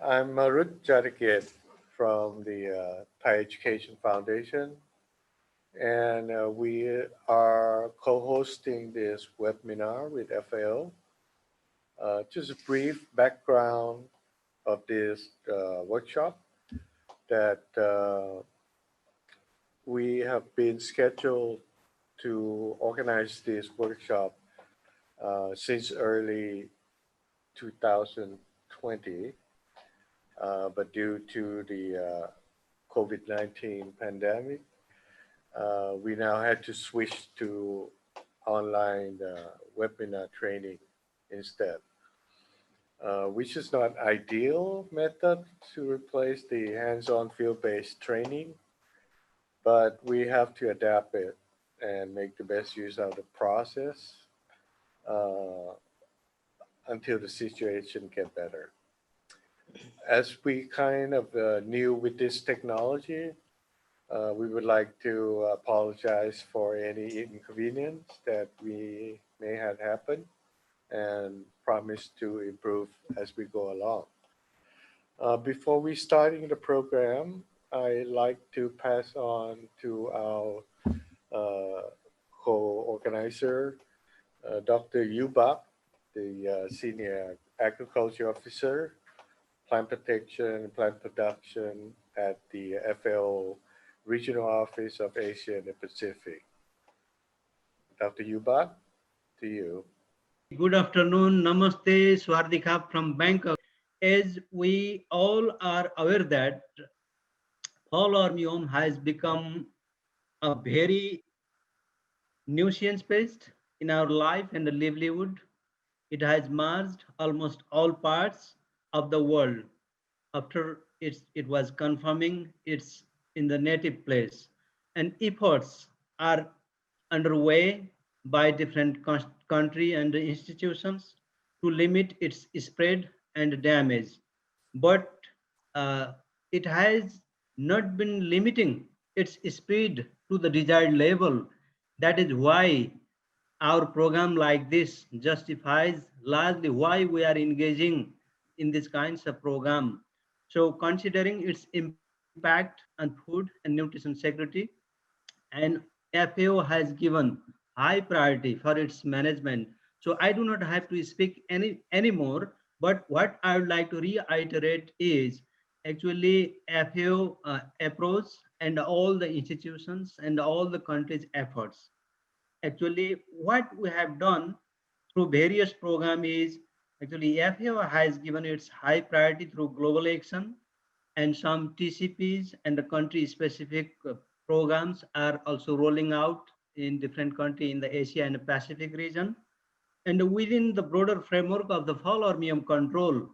I'm Marut Jatiket from the Thai Education Foundation, and we are co-hosting this webinar with FAO. Just a brief background of this workshop that we have been scheduled to organize this workshop since early 2020, but due to the COVID-19 pandemic, we now had to switch to online webinar training instead, which is not ideal method to replace the hands-on field-based training, but we have to adapt it and make the best use of the process uh, until the situation get better. As we kind of new with this technology, we would like to apologize for any inconvenience that we may have happened and promise to improve as we go along. Before we starting the program, I like to pass on to our uh, co-organizer, Dr. Yubak, the Senior Agriculture Officer, Plant Protection and Plant Production at the FAO Regional Office of Asia and the Pacific. Dr. Yubak, to you. Good afternoon. Namaste. Swardika from Bangkok. As we all are aware that fall armyworm has become a very nuisance pest in our life and livelihood. It has marked almost all parts of the world after it was confirming it's in the native place. And efforts are underway by different country and institutions to limit its spread and damage. But uh, it has not been limiting its speed to the desired level. That is why our program like this justifies largely why we are engaging in these kinds of program. So considering its impact on food and nutrition security, and FAO has given high priority for its management. So I do not have to speak anymore, but what I would like to reiterate is actually FAO approach and all the institutions and all the countries' efforts. Actually, what we have done through various programs is actually FAO has given its high priority through global action, and some TCPs and the country specific programs are also rolling out in different countries in the Asia and Pacific region. And within the broader framework of the fall armyworm control,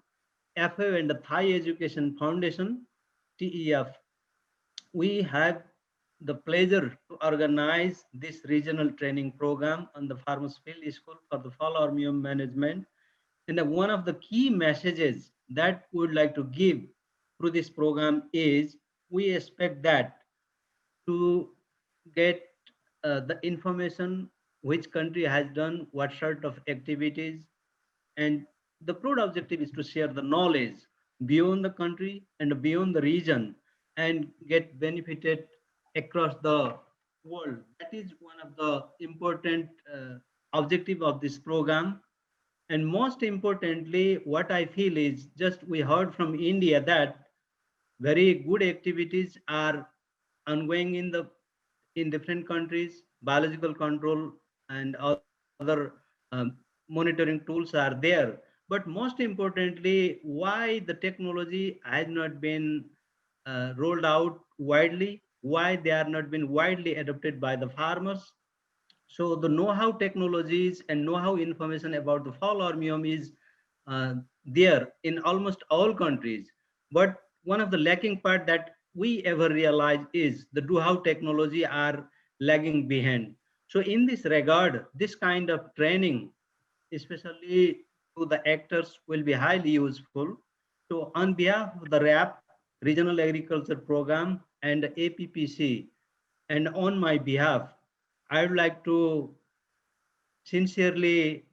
FAO and the Thai Education Foundation, TEF, we have the pleasure to organize this regional training program on the Farmers Field School for the fall armyworm management. And one of the key messages that we would like to give through this program is we expect that to get the information which country has done what sort of activities, and the broad objective is to share the knowledge beyond the country and beyond the region and get benefited across the world. That is one of the important objective of this program. And most importantly, what I feel is just we heard from India that very good activities are ongoing in different countries. Biological control and other monitoring tools are there. But most importantly, why the technology has not been rolled out widely, why they are not been widely adopted by the farmers. So the know-how technologies and know-how information about the fall armyworm is uh, there in almost all countries. But one of the lacking part that we ever realize is the know-how technology are lagging behind. So in this regard, this kind of training, especially to the actors, will be highly useful. So on behalf of the RAP, Regional Agriculture Program, and APPC, and on my behalf, I would like to sincerely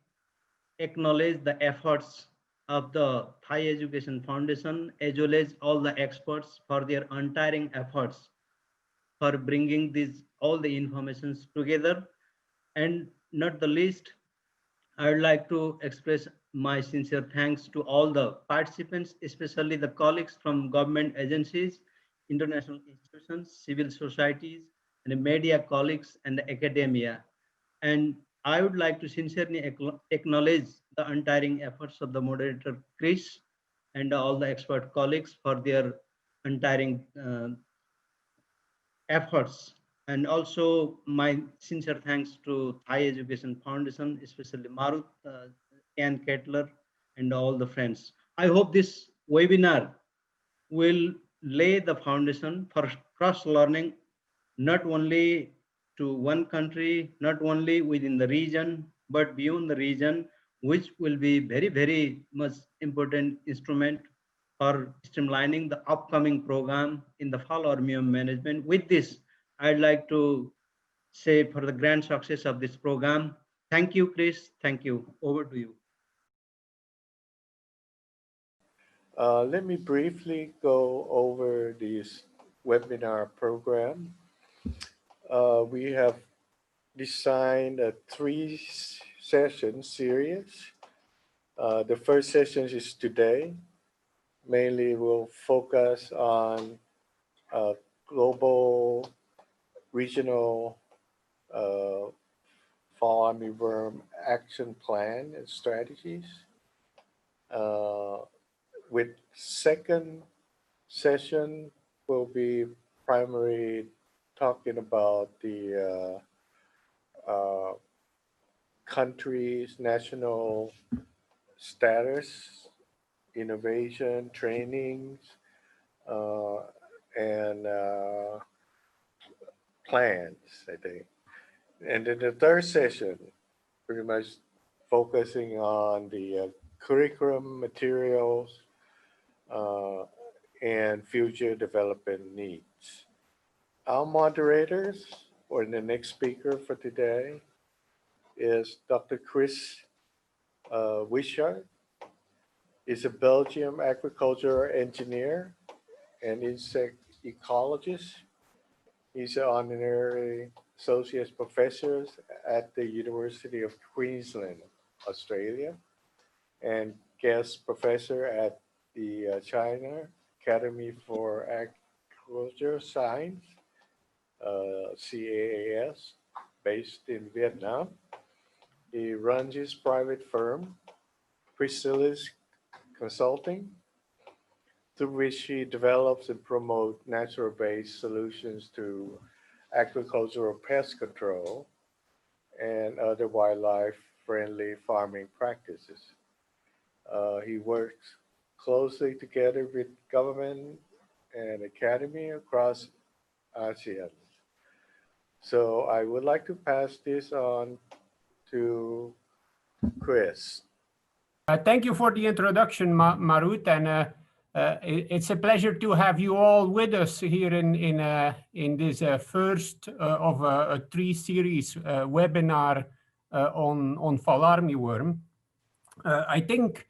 acknowledge the efforts of the Thai Education Foundation, as well as all the experts for their untiring efforts for bringing these all the informations together. And not the least, I would like to express my sincere thanks to all the participants, especially the colleagues from government agencies, international institutions, civil societies, and the media colleagues and the academia. And I would like to sincerely acknowledge the untiring efforts of the moderator, Kris, and all the expert colleagues for their untiring efforts. And also my sincere thanks to Thai Education Foundation, especially Marut, Ian Kettler, and all the friends. I hope this webinar will lay the foundation for cross-learning, not only to one country, not only within the region, but beyond the region, which will be very, very much important instrument for streamlining the upcoming program in the fall Armyworm management. With this, I'd like to say for the grand success of this program, thank you, Kris. Thank you. Over to you. Let me briefly go over this webinar program. We have designed a 3-session series. The first session is today. Mainly will focus on global, regional fall armyworm action plan and strategies. With second session will be primarily talking about the country's national status, innovation, trainings, and plans, I think. And then the third session, pretty much focusing on the curriculum materials and future development needs. Our moderators, or the next speaker for today, is Dr. Kris Wyckhuys. He's a Belgian agricultural engineer and insect ecologist. He's an honorary associate professor at the University of Queensland, Australia, and guest professor at the China Academy for Agricultural Science, CAAS, based in Vietnam. He runs his private firm, Chrysalis Consulting, through which he develops and promotes natural-based solutions to agricultural pest control and other wildlife-friendly farming practices. He works closely together with government and academy across ASEAN. So I would like to pass this on to Kris. Thank you for the introduction, Marut, and it's a pleasure to have you all with us here in this first of a 3-series webinar on fall armyworm. I think,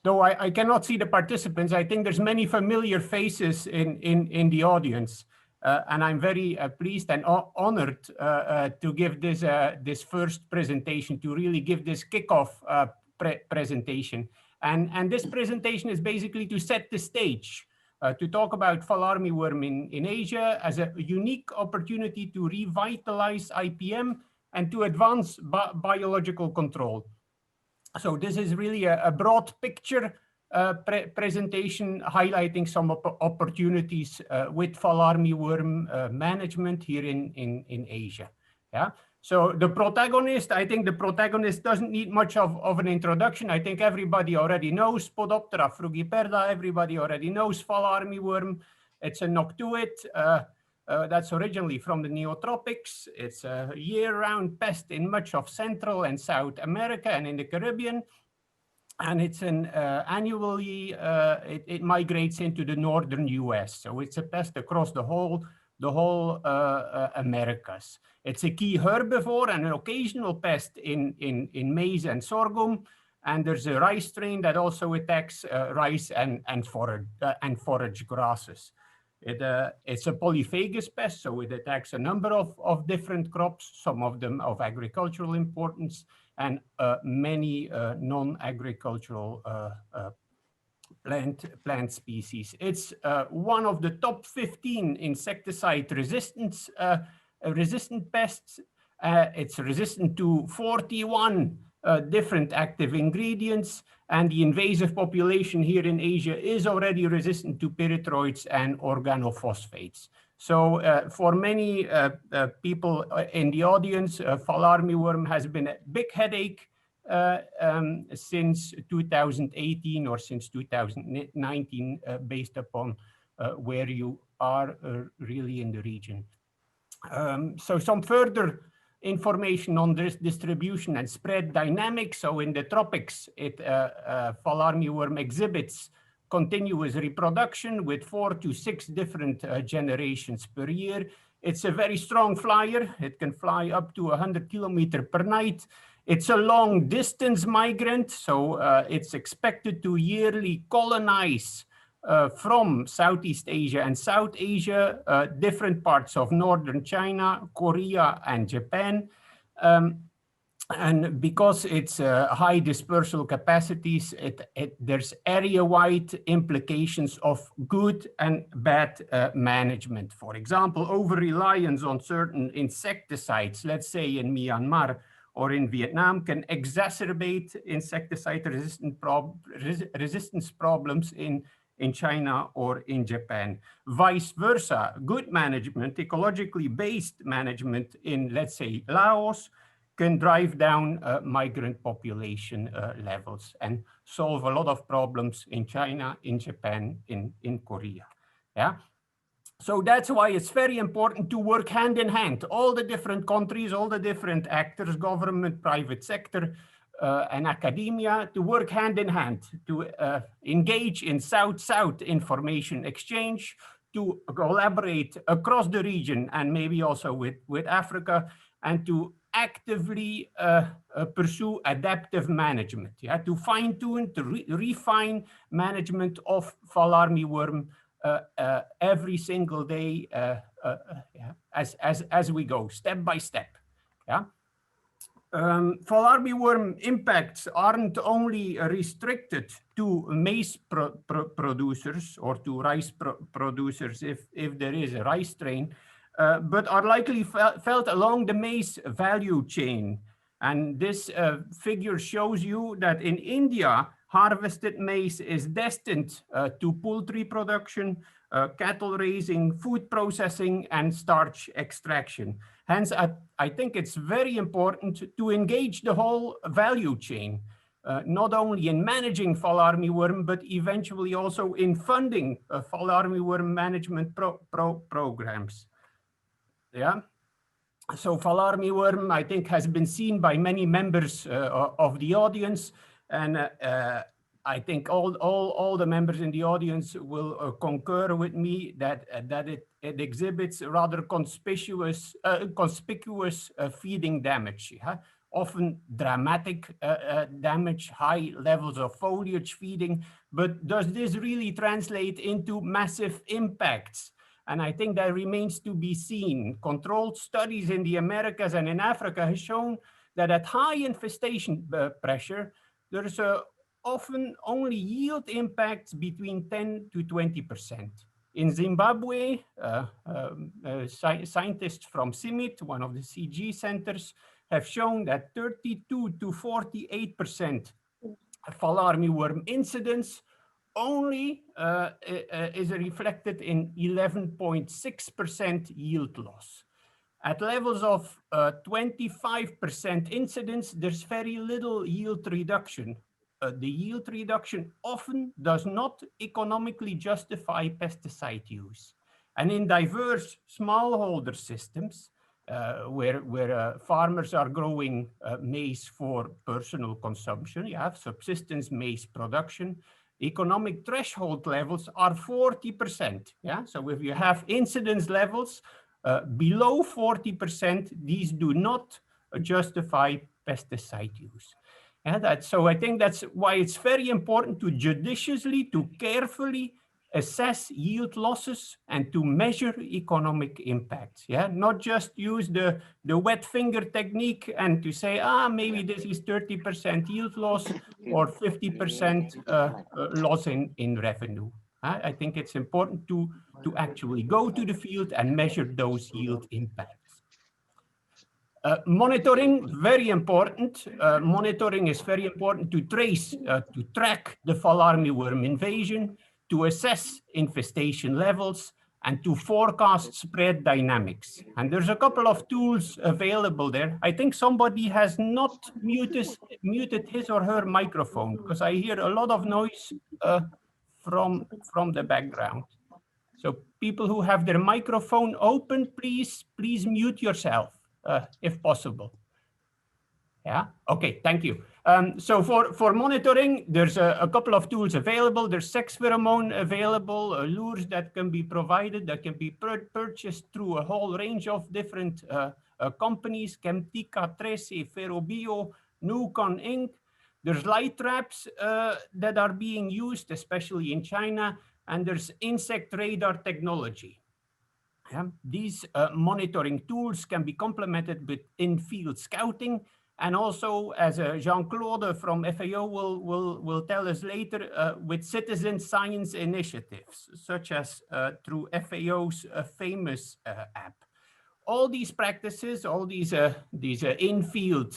though I cannot see the participants, I think there's many familiar faces in the audience, and I'm very pleased and honored to give this first presentation, to really give this kickoff presentation. And this presentation is basically to set the stage, to talk about fall armyworm in Asia as a unique opportunity to revitalize IPM and to advance biological control. So this is really a broad picture presentation highlighting some opportunities with fall armyworm management here in Asia. Yeah. So the protagonist, I think the protagonist doesn't need much of an introduction. I think everybody already knows Podoptera frugiperda. Everybody already knows fall armyworm. It's a noctuid that's originally from the neotropics. It's a year-round pest in much of Central and South America and in the Caribbean. And it's an annually, it migrates into the northern US. So it's a pest across the whole Americas. It's a key herbivore and an occasional pest in maize and sorghum. And there's a rice strain that also attacks rice and forage grasses. It's a polyphagous pest, so it attacks a number of different crops, some of them of agricultural importance, and many non-agricultural plant species. It's one of the top 15 insecticide resistant pests. It's resistant to 41 different active ingredients, and the invasive population here in Asia is already resistant to pyrethroids and organophosphates. So for many people in the audience, fall armyworm has been a big headache since 2018 or since 2019, based upon where you are really in the region. So some further information on this distribution and spread dynamics. So in the tropics, fall armyworm exhibits continuous reproduction with 4 to 6 different generations per year. It's a very strong flyer. It can fly up to 100 kilometers per night. It's a long distance migrant, so it's expected to yearly colonize from Southeast Asia and South Asia, different parts of Northern China, Korea, and Japan. And because it's high dispersal capacities, there's area-wide implications of good and bad management. For example, over-reliance on certain insecticides, let's say in Myanmar or in Vietnam, can exacerbate insecticide resistance problems in China or in Japan. Vice versa, good management, ecologically based management in, let's say, Laos, can drive down migrant population levels and solve a lot of problems in China, in Japan, in Korea. Yeah. So that's why it's very important to work hand in hand. All the different countries, all the different actors, government, private sector, and academia, to work hand in hand, to engage in South-South information exchange, to collaborate across the region and maybe also with Africa, and to actively pursue adaptive management, yeah, to fine-tune, to refine management of fall armyworm every single day as we go, step by step. Yeah. Fall armyworm impacts aren't only restricted to maize producers or to rice producers if there is a rice strain, but are likely felt along the maize value chain. And this figure shows you that in India, harvested maize is destined to poultry production, cattle raising, food processing, and starch extraction. Hence, I think it's very important to engage the whole value chain, not only in managing fall armyworm, but eventually also in funding fall armyworm management programs. Yeah. So fall armyworm, I think, has been seen by many members of the audience, and I think all the members in the audience will concur with me that it exhibits rather conspicuous feeding damage, yeah? Often dramatic damage, high levels of foliage feeding, but does this really translate into massive impacts? And I think that remains to be seen. Controlled studies in the Americas and in Africa have shown that at high infestation pressure, there's often only yield impacts between 10 to 20%. In Zimbabwe, scientists from CIMMYT, one of the CG centers, have shown that 32 to 48% fall armyworm incidence only is reflected in 11.6% yield loss. At levels of 25% incidence, there's very little yield reduction. The yield reduction often does not economically justify pesticide use. And in diverse smallholder systems, where farmers are growing maize for personal consumption, you have subsistence maize production, economic threshold levels are 40%. Yeah? So if you have incidence levels below 40%, these do not justify pesticide use. Yeah, so I think that's why it's very important to judiciously, to carefully assess yield losses and to measure economic impacts. Yeah, not just use the wet finger technique and to say, maybe this is 30% yield loss or 50% loss in revenue. I think it's important to actually go to the field and measure those yield impacts. Monitoring, very important. Monitoring is very important to trace, to track the fall armyworm invasion, to assess infestation levels, and to forecast spread dynamics. And there's a couple of tools available there. I think somebody has not muted his or her microphone because I hear a lot of noise from the background. So people who have their microphone open, please mute yourself. If possible. Yeah, okay, thank you. So for monitoring, there's a couple of tools available. There's sex pheromone available, lures that can be provided, that can be purchased through a whole range of different companies, Chemtica, Trace, Ferrobio, Nucon Inc. There's light traps that are being used, especially in China, and there's insect radar technology. Yeah. These monitoring tools can be complemented with in-field scouting, and also, as Jean-Claude from FAO will tell us later, with citizen science initiatives, such as through FAO's FAMEWS app. All these practices, all these in-field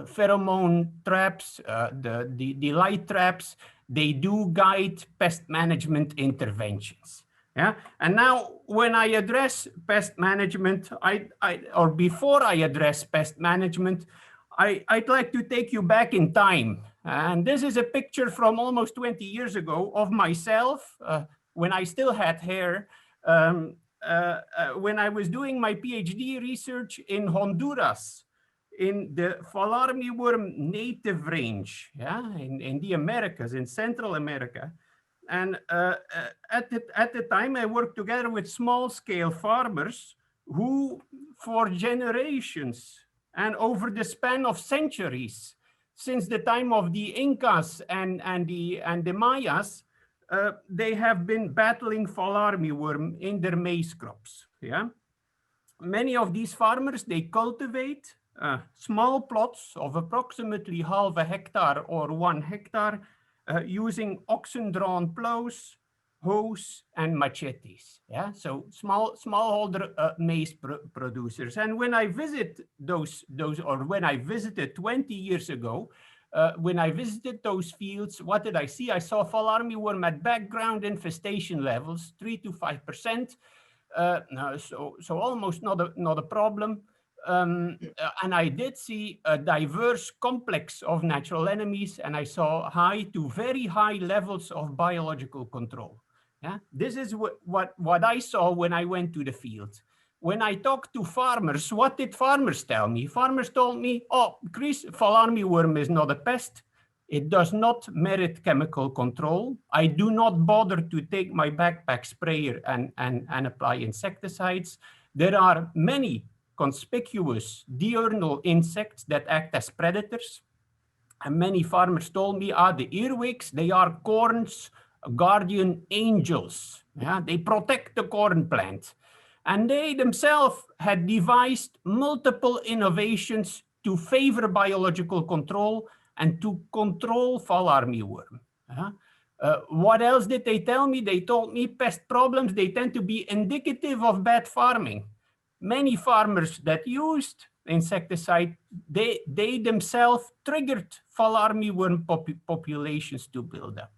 pheromone traps, the light traps, they do guide pest management interventions. Yeah, and now when I address pest management, or before I address pest management, I'd like to take you back in time. And this is a picture from almost 20 years ago of myself when I still had hair, when I was doing my PhD research in Honduras, in the fall armyworm native range, yeah, in the Americas, in Central America. And at the time, I worked together with small-scale farmers who, for generations and over the span of centuries, since the time of the Incas and the Mayas, they have been battling fall armyworm in their maize crops. Yeah, many of these farmers, they cultivate small plots of approximately half a hectare or 1 hectare. Using oxen-drawn plows, hoes, and machetes. Yeah, so smallholder maize producers. And when I visit when I visited 20 years ago, when I visited those fields, what did I see? I saw fall armyworm at background infestation levels, 3 to 5%. So almost not a problem. And I did see a diverse complex of natural enemies, and I saw high to very high levels of biological control. Yeah? This is what I saw when I went to the field. When I talked to farmers, what did farmers tell me? Farmers told me, oh, Kris, fall armyworm is not a pest. It does not merit chemical control. I do not bother to take my backpack sprayer and apply insecticides. There are many conspicuous diurnal insects that act as predators. And many farmers told me, the earwigs, they are corn's guardian angels. Yeah? They protect the corn plant. And they themselves had devised multiple innovations to favor biological control and to control fall armyworm. What else did they tell me? They told me pest problems, they tend to be indicative of bad farming. Many farmers that used insecticide, they themselves triggered fall armyworm populations to build up.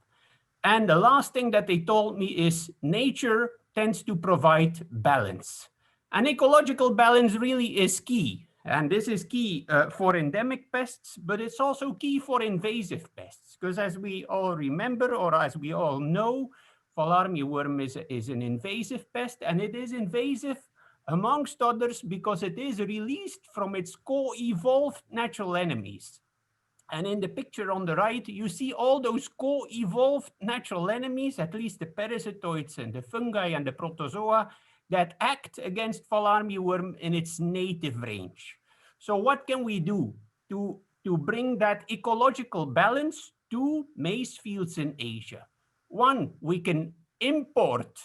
And the last thing that they told me is nature tends to provide balance. And ecological balance really is key. And this is key for endemic pests, but it's also key for invasive pests. Because as we all remember, or as we all know, fall armyworm is an invasive pest, and it is invasive amongst others because it is released from its co-evolved natural enemies. And in the picture on the right, you see all those co-evolved natural enemies, at least the parasitoids and the fungi and the protozoa, that act against fall armyworm in its native range. So what can we do to to bring that ecological balance to maize fields in Asia. One, we can import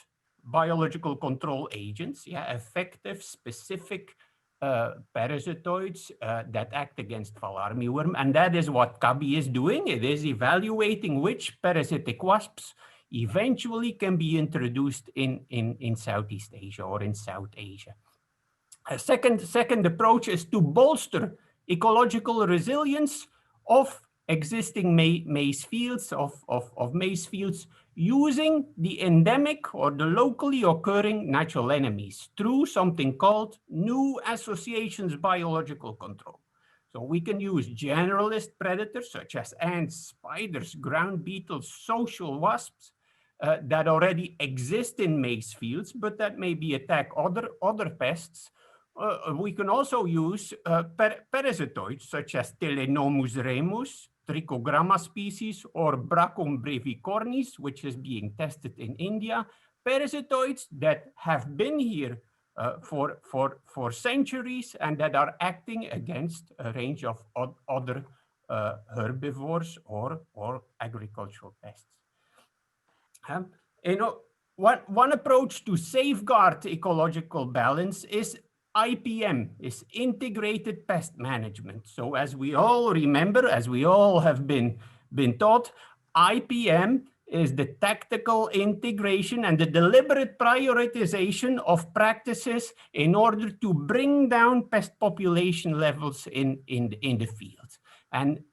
biological control agents, effective, specific parasitoids that act against fall armyworm. And that is what CABI is doing. It is evaluating which parasitic wasps eventually can be introduced in Southeast Asia or in South Asia. A second approach is to bolster ecological resilience of existing maize fields, of maize fields, using the endemic or the locally occurring natural enemies through something called new associations biological control. So we can use generalist predators such as ants, spiders, ground beetles, social wasps that already exist in maize fields, but that maybe attack other pests. We can also use parasitoids such as Telenomus remus, Trichogramma species, or Brachyum brevicornis, which is being tested in India. Parasitoids that have been here for centuries and that are acting against a range of other herbivores or agricultural pests. One approach to safeguard ecological balance is IPM, is integrated pest management. So as we all remember, as we all have been taught, IPM is the tactical integration and the deliberate prioritization of practices in order to bring down pest population levels in the field. And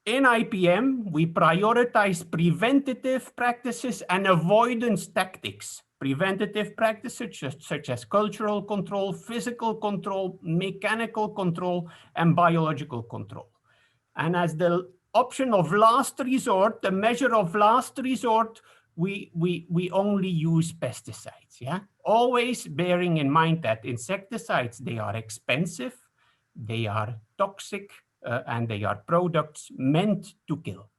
in IPM, we prioritize preventative practices and avoidance tactics. Preventative practices such as cultural control, physical control, mechanical control, and biological control. And as the option of last resort, the measure of last resort, we only use pesticides, Always bearing in mind that insecticides, they are expensive, they are toxic, and they are products meant to kill,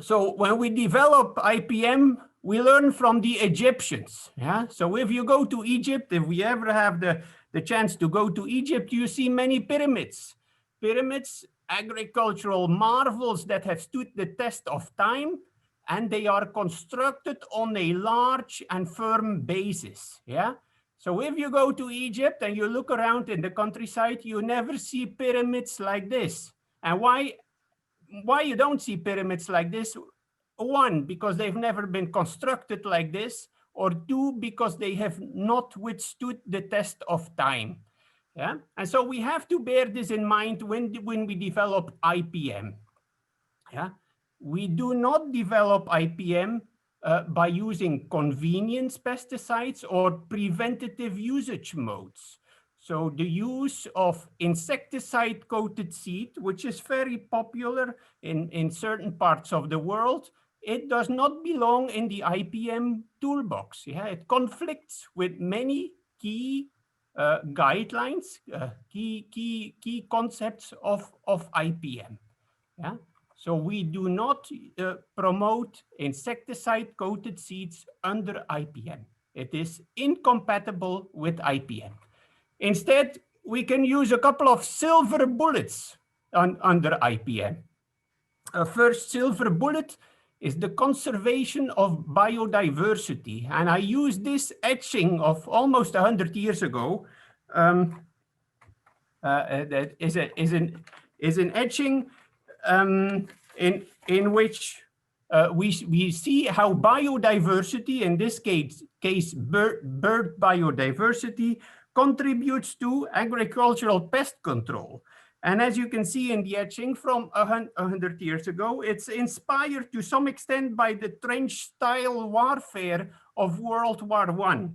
So when we develop IPM, we learn from the Egyptians, So if you go to Egypt, if we ever have the chance to go to Egypt, you see many pyramids. Pyramids, agricultural marvels that have stood the test of time, and they are constructed on a large and firm basis, So if you go to Egypt and you look around in the countryside, you never see pyramids like this. And why you don't see pyramids like this? One, because they've never been constructed like this, or two, because they have not withstood the test of time. And so we have to bear this in mind when we develop IPM. We do not develop IPM by using convenience pesticides or preventative usage modes. So the use of insecticide-coated seed, which is very popular in certain parts of the world, it does not belong in the IPM toolbox. It conflicts with many key guidelines, key concepts of IPM. So we do not promote insecticide-coated seeds under IPM. It is incompatible with IPM. Instead, we can use a couple of silver bullets under IPM. First silver bullet is the conservation of biodiversity. And I use this etching of almost 100 years ago. That is an etching in which we see how biodiversity, in this case bird biodiversity, contributes to agricultural pest control. And as you can see in the etching from 100 years ago, it's inspired to some extent by the trench-style warfare of World War I.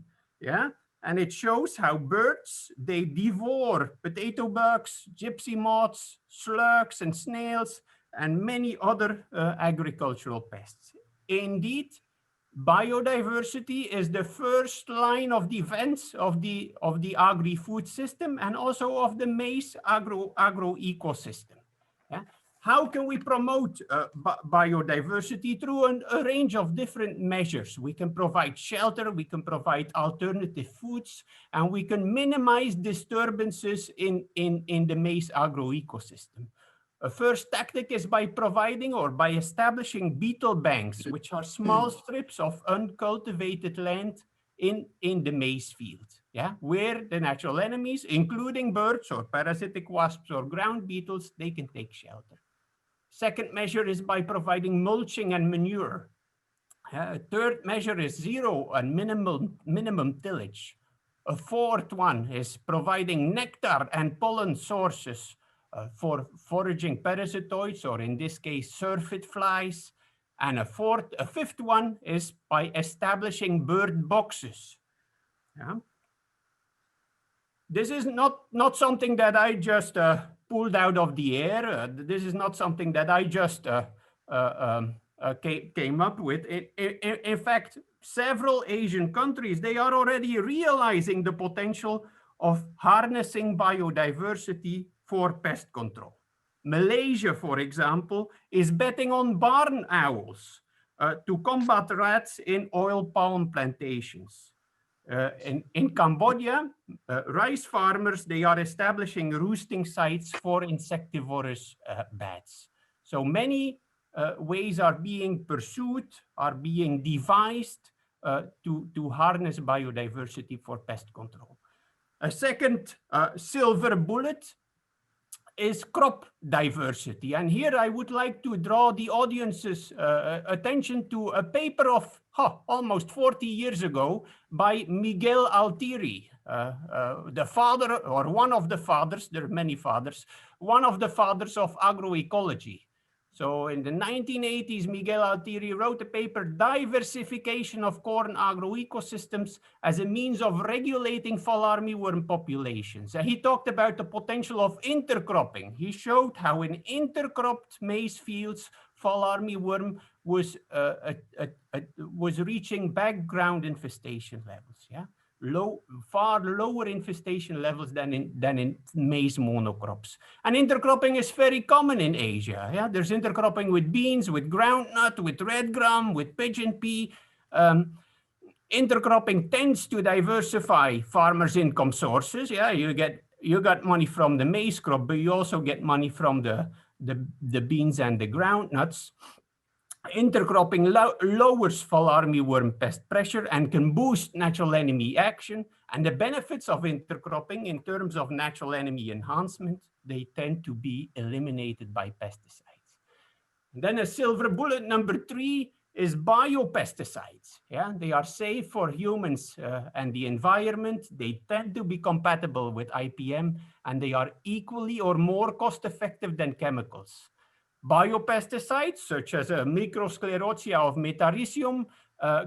And it shows how birds, they devour potato bugs, gypsy moths, slugs and snails, and many other agricultural pests. Indeed, biodiversity is the first line of defense of the agri-food system and also of the maize agro ecosystem. how can we promote biodiversity? Through a range of different measures. We can provide shelter, we can provide alternative foods, and we can minimize disturbances in the maize agroecosystem. A first tactic is by providing or by establishing beetle banks, which are small strips of uncultivated land in the maize field, yeah, where the natural enemies, including birds or parasitic wasps or ground beetles, they can take shelter. Second measure is by providing mulching and manure. Third measure is zero and minimum tillage. A fourth one is providing nectar and pollen sources for foraging parasitoids, or in this case, syrphid flies. And a fifth one is by establishing bird boxes. Yeah. This is not something that I just pulled out of the air. This is not something that I just came up with. In fact, several Asian countries, they are already realizing the potential of harnessing biodiversity for pest control. Malaysia, for example, is betting on barn owls to combat rats in oil palm plantations. In Cambodia, rice farmers, they are establishing roosting sites for insectivorous bats. So many ways are being pursued, are being devised to harness biodiversity for pest control. A second silver bullet is crop diversity. And here I would like to draw the audience's attention to a paper of almost 40 years ago by Miguel Altieri, the father, or one of the fathers, there are many fathers, one of the fathers of agroecology. So in the 1980s, Miguel Altieri wrote a paper, Diversification of Corn Agroecosystems as a Means of Regulating Fall Armyworm Populations. And he talked about the potential of intercropping. He showed how in intercropped maize fields, fall armyworm was reaching background infestation levels, yeah? Far lower infestation levels than in maize monocrops. And intercropping is very common in Asia. Yeah? There's intercropping with beans, with groundnut, with red gram, with pigeon pea. Intercropping tends to diversify farmers' income sources. Yeah, you got money from the maize crop, but you also get money from the beans and the groundnuts. Intercropping lowers fall armyworm pest pressure and can boost natural enemy action. And the benefits of intercropping in terms of natural enemy enhancement, they tend to be eliminated by pesticides. And then a silver bullet number 3 is biopesticides. Yeah, they are safe for humans and the environment. They tend to be compatible with IPM, and they are equally or more cost-effective than chemicals. Biopesticides, such as Microsclerotia of Metarrhizium,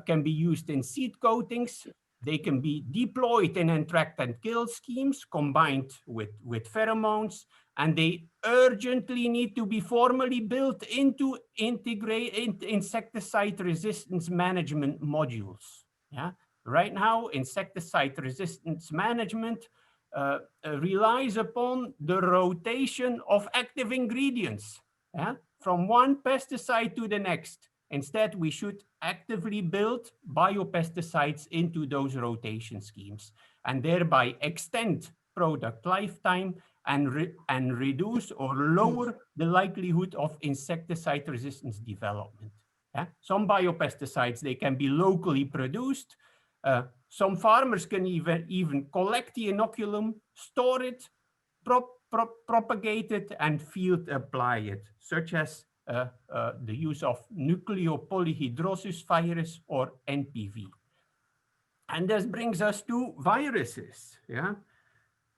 can be used in seed coatings. They can be deployed in entract and kill schemes combined with pheromones, and they urgently need to be formally built into insecticide resistance management modules. Yeah? Right now, insecticide resistance management relies upon the rotation of active ingredients. Yeah? From one pesticide to the next. Instead, we should actively build biopesticides into those rotation schemes and thereby extend product lifetime and reduce or lower the likelihood of insecticide resistance development. Yeah? Some biopesticides, they can be locally produced. Some farmers can even collect the inoculum, store it, propagate it, and field apply it, such as the use of nucleopolyhedrosis virus or NPV. And this brings us to viruses. Yeah?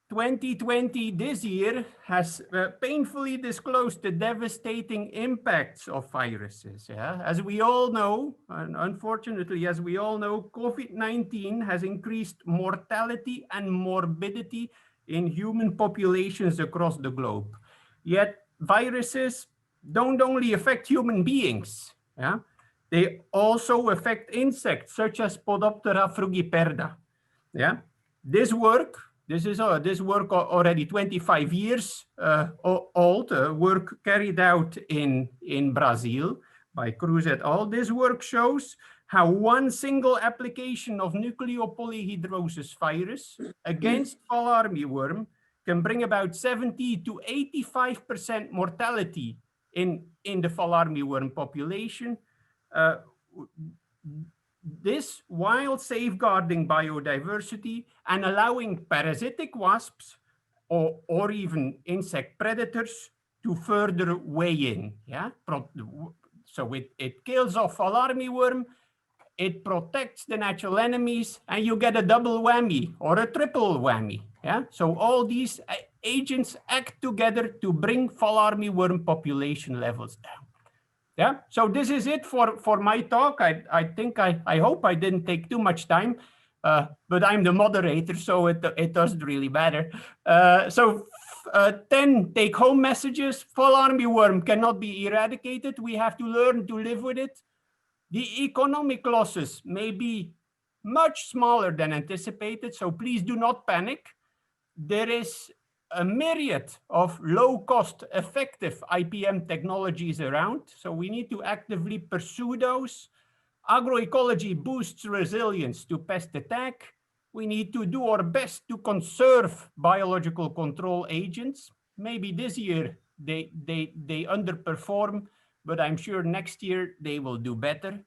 2020, this year, has painfully disclosed the devastating impacts of viruses. Yeah? As we all know, and unfortunately, as we all know, COVID-19 has increased mortality and morbidity in human populations across the globe. Yet viruses don't only affect human beings. Yeah? They also affect insects such as Podoptera frugiperda. Yeah? This This is this work already 25 years old, work carried out in Brazil by Cruz et al. This work shows how one single application of nucleopolyhedrosis virus against fall armyworm can bring about 70 to 85% mortality in the fall armyworm population. This while safeguarding biodiversity and allowing parasitic wasps or even insect predators to further weigh in. Yeah, so it kills off fall armyworm, it protects the natural enemies, and you get a double whammy or a triple whammy. Yeah, so all these agents act together to bring fall armyworm population levels down. Yeah, so this is it for my talk. I hope I didn't take too much time, but I'm the moderator, so it doesn't really matter. 10 take-home messages. Fall armyworm cannot be eradicated. We have to learn to live with it. The economic losses may be much smaller than anticipated, so please do not panic. There is a myriad of low-cost, effective IPM technologies around, so we need to actively pursue those. Agroecology boosts resilience to pest attack. We need to do our best to conserve biological control agents. Maybe this year they underperform, but I'm sure next year they will do better.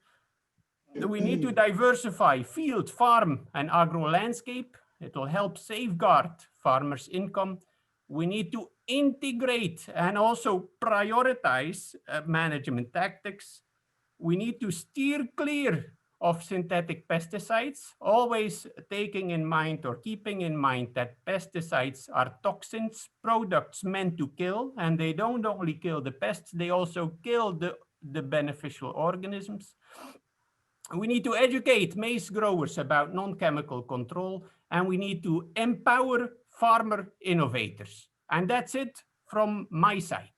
We need to diversify field, farm, and agro landscape. It will help safeguard farmers' income. We need to integrate and also prioritize management tactics. We need to steer clear of synthetic pesticides, always taking in mind or keeping in mind that pesticides are toxins, products meant to kill, and they don't only kill the pests, they also kill the beneficial organisms. We need to educate maize growers about non-chemical control, and we need to empower farmer innovators. And that's it from my side.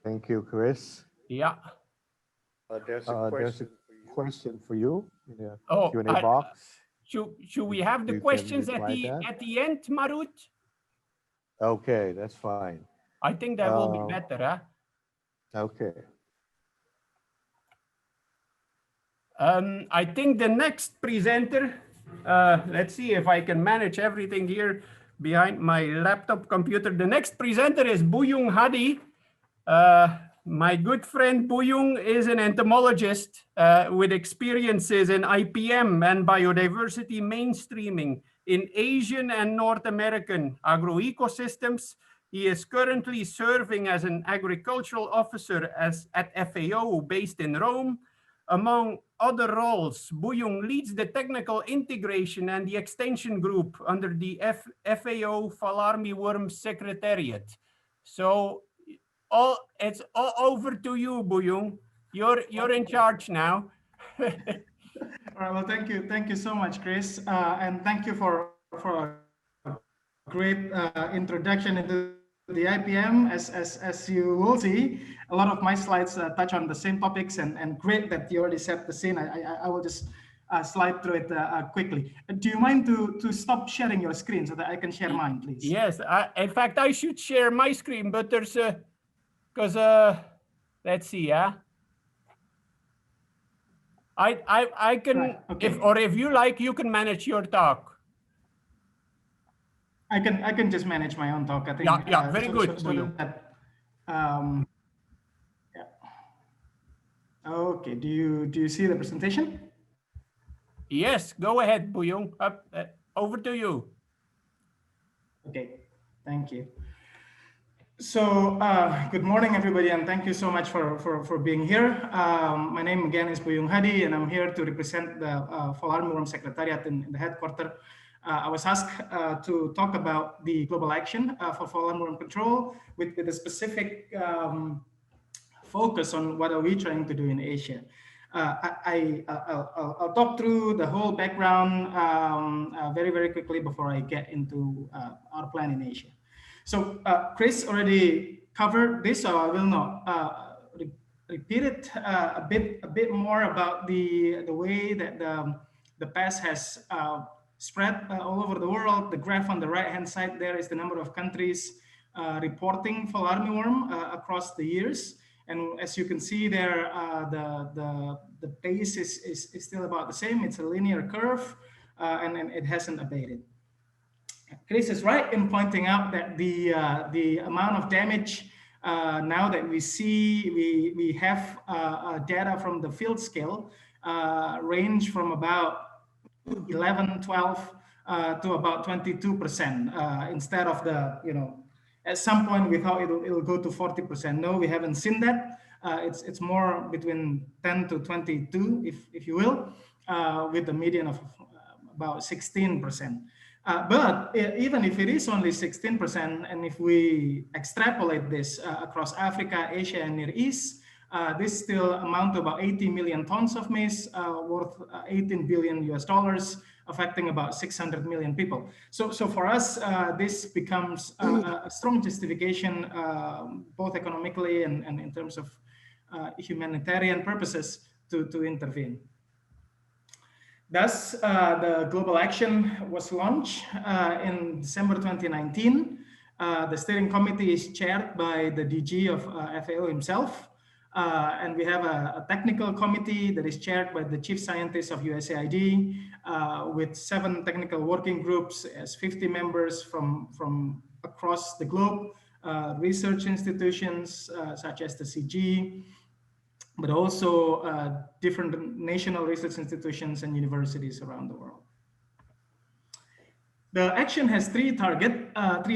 Thank you, Kris. Yeah. There's a question for you in the Q&A box. Should we have the questions at the end, Marut? Okay, that's fine. I think that will be better, huh? Okay. I think the next presenter, let's see if I can manage everything here behind my laptop computer. The next presenter is Buyung Hadi. My good friend Buyung is an entomologist with experiences in IPM and biodiversity mainstreaming in Asian and North American agroecosystems. He is currently serving as an agricultural officer at FAO based in Rome. Among other roles, Buyung leads the technical integration and the extension group under the FAO FAW Armyworm Secretariat. So it's all over to you, Buyung. You're in charge now. All right. Well, thank you so much, Kris, and thank you for a great introduction into the IPM. As you will see, a lot of my slides touch on the same topics, and great that you already set the scene. I will just slide through it quickly. Do you mind to stop sharing your screen so that I can share mine, please? Yes. In fact, I should share my screen, but there's because let's see, yeah. I can, right, okay. If you like, you can manage your talk. I can just manage my own talk, I think. Yeah, very good. Yeah. Okay. Do you see the presentation? Yes. Go ahead, Buyung. Over to you. Okay. Thank you. So good morning, everybody, and thank you so much for being here. My name again is Buyung Hadi, and I'm here to represent the FAW Armyworm Secretariat in the headquarters. I was asked to talk about the global action for FAW Armyworm control with a specific focus on what are we trying to do in Asia. I'll talk through the whole background very quickly before I get into our plan in Asia. So Kris already covered this, so I will not repeat it a bit more about the way that The pest has spread all over the world. The graph on the right-hand side there is the number of countries reporting fall armyworm across the years. And as you can see there, the pace is still about the same. It's a linear curve, and it hasn't abated. Kris is right in pointing out that the amount of damage now that we see, we have data from the field scale range from about 11, 12 to about 22% instead of the, at some point we thought it'll go to 40%. No, we haven't seen that. It's more between 10 to 22, if you will, with a median of about 16%. But even if it is only 16%, and if we extrapolate this across Africa, Asia, and Near East, this still amount to about 80 million tons of maize worth $18 billion, affecting about 600 million people. So for us, this becomes a strong justification, both economically and in terms of humanitarian purposes to intervene. Thus, the global action was launched in December 2019. The steering committee is chaired by the DG of FAO himself. And we have a technical committee that is chaired by the chief scientist of USAID, with 7 technical working groups as 50 members from across the globe, research institutions such as the CG, but also different national research institutions and universities around the world. The action has 3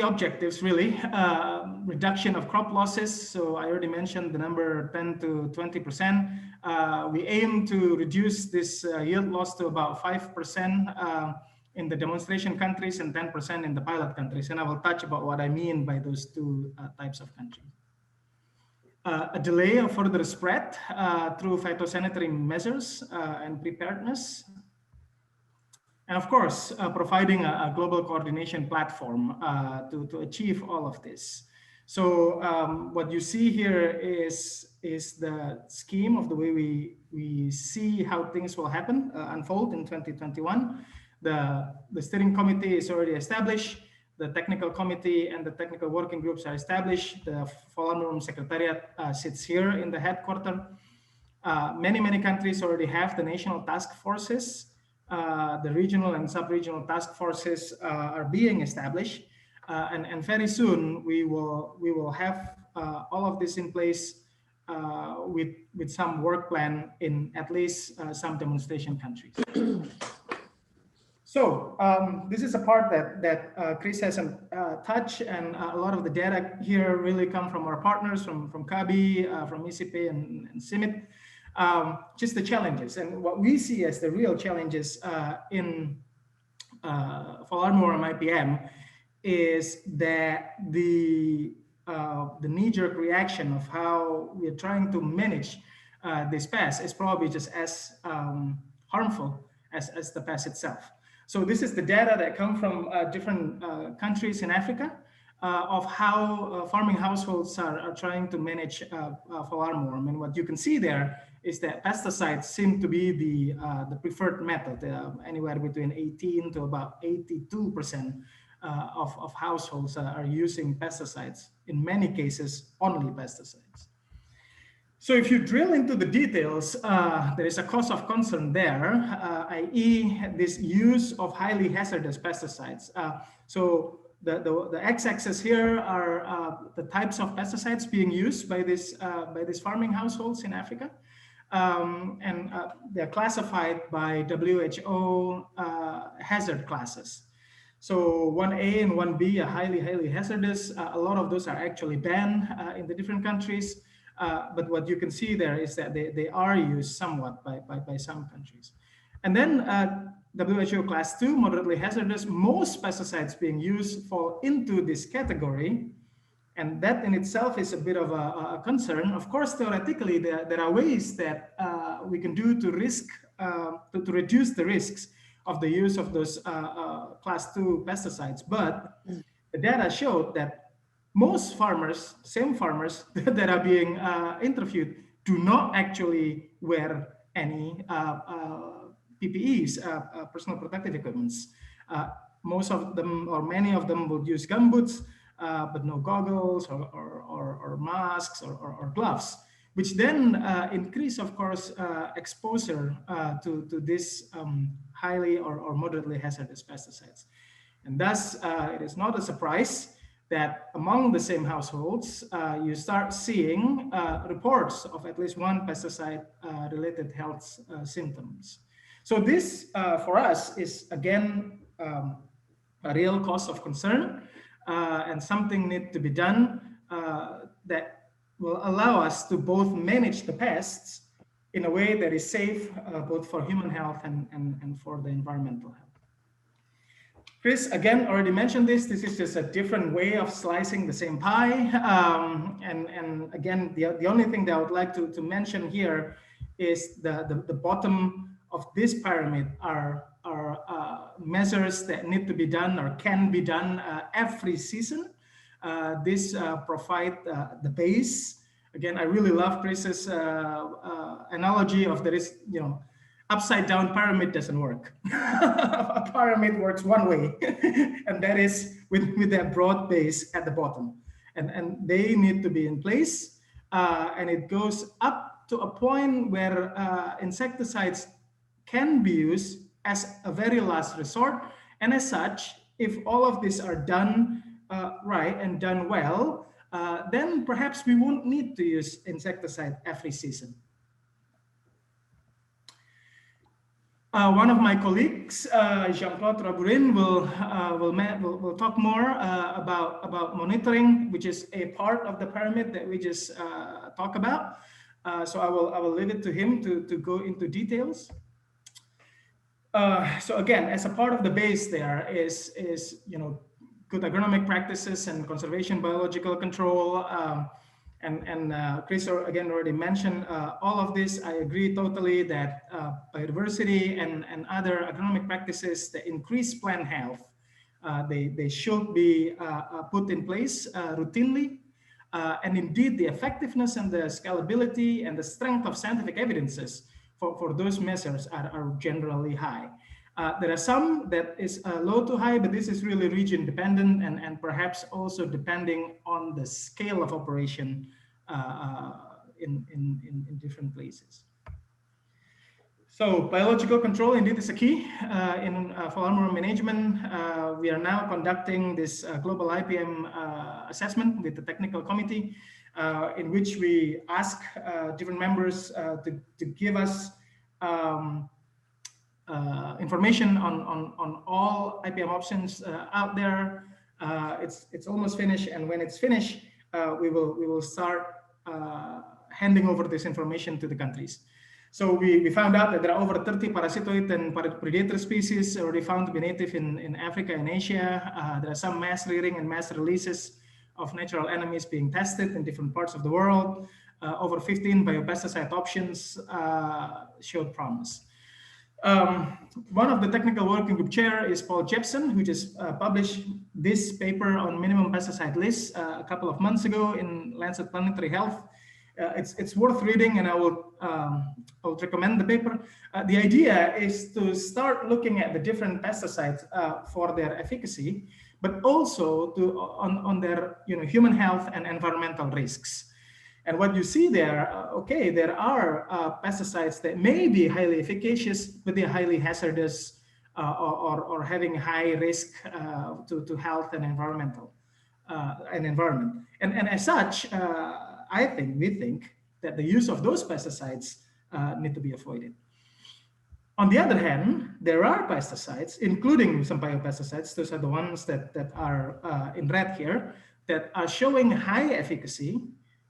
objectives really. Reduction of crop losses. So I already mentioned the number 10 to 20%. We aim to reduce this yield loss to about 5% in the demonstration countries and 10% in the pilot countries. And I will touch about what I mean by those 2 types of countries. A delay of further spread through phytosanitary measures and preparedness. And of course, providing a global coordination platform to achieve all of this. So what you see here is the scheme of the way we see how things will happen, unfold in 2021. The steering committee is already established. The technical committee and the technical working groups are established. The Fall Armyworm Secretariat sits here in the headquarters. Many countries already have the national task forces. The regional and sub-regional task forces are being established. And very soon we will have all of this in place with some work plan in at least some demonstration countries. So this is a part that Kris hasn't touched, and a lot of the data here really come from our partners, from CABI, from ECP and CIMIT, just the challenges. And what we see as the real challenges in fall armyworm IPM is that the knee-jerk reaction of how we're trying to manage this pest is probably just as harmful as the pest itself. So this is the data that come from different countries in Africa of how farming households are trying to manage fall armyworm. And what you can see there is that pesticides seem to be the preferred method, anywhere between 18 to about 82% of households are using pesticides, in many cases, only pesticides. So if you drill into the details, there is a cause of concern there, i.e. this use of highly hazardous pesticides. So the x-axis here are the types of pesticides being used by these farming households in Africa. And they're classified by WHO hazard classes. So 1A and 1B are highly hazardous. A lot of those are actually banned in the different countries. But what you can see there is that they are used somewhat by some countries. And then WHO class 2, moderately hazardous, most pesticides being used fall into this category. And that in itself is a bit of a concern. Of course, theoretically, there are ways that we can do to reduce the risks of the use of those class 2 pesticides. But the data showed that most farmers, same farmers that are being interviewed, do not actually wear any PPEs, personal protective equipments. Most of them, or many of them, would use gumboots, but no goggles or masks or gloves, which then increase, of course, exposure to this highly or moderately hazardous pesticides. And thus, it is not a surprise that among the same households, you start seeing reports of at least one pesticide-related health symptoms. So this, for us, is again a real cause of concern, and something needs to be done that will allow us to both manage the pests in a way that is safe both for human health and for the environmental health. Kris, again, already mentioned this. This is just a different way of slicing the same pie. And again, the only thing that I would like to mention here is the bottom of this pyramid are measures that need to be done or can be done every season. This provide the base. Again, I really love Kris's analogy of there is, upside down pyramid doesn't work. A pyramid works one way, and that is with that broad base at the bottom. And they need to be in place. And it goes up to a point where insecticides can be used as a very last resort. And as such, if all of these are done right and done well, then perhaps we won't need to use insecticide every season. One of my colleagues, Jean-Claude Rwaburindi, will talk more about monitoring, which is a part of the pyramid that we just talked about. So I will leave it to him to go into details. So again, as a part of the base, there is good agronomic practices and conservation biological control. And Kris again already mentioned all of this. I agree totally that biodiversity and other agronomic practices that increase plant health, they should be put in place routinely. And indeed, the effectiveness and the scalability and the strength of scientific evidences for those measures are generally high. There are some that is low to high, but this is really region dependent and perhaps also depending on the scale of operation in different places. So biological control indeed is a key for armyworm management. We are now conducting this global IPM assessment with the technical committee, in which we ask different members to give us information on all IPM options out there. It's almost finished, and when it's finished, we will start handing over this information to the countries. So we found out that there are over 30 parasitoid and predator species already found to be native in Africa and Asia. There are some mass rearing and mass releases of natural enemies being tested in different parts of the world. Over 15 biopesticide options showed promise. One of the technical working group chair is Paul Jepson, who just published this paper on minimum pesticide lists a couple of months ago in Lancet Planetary Health. It's worth reading, and I would recommend the paper. The idea is to start looking at the different pesticides for their efficacy, but also on their human health and environmental risks. And what you see there, okay, there are pesticides that may be highly efficacious, but they're highly hazardous or having high risk to health and environment. And as such, we think that the use of those pesticides need to be avoided. On the other hand, there are pesticides, including some biopesticides, those are the ones that are in red here, that are showing high efficacy,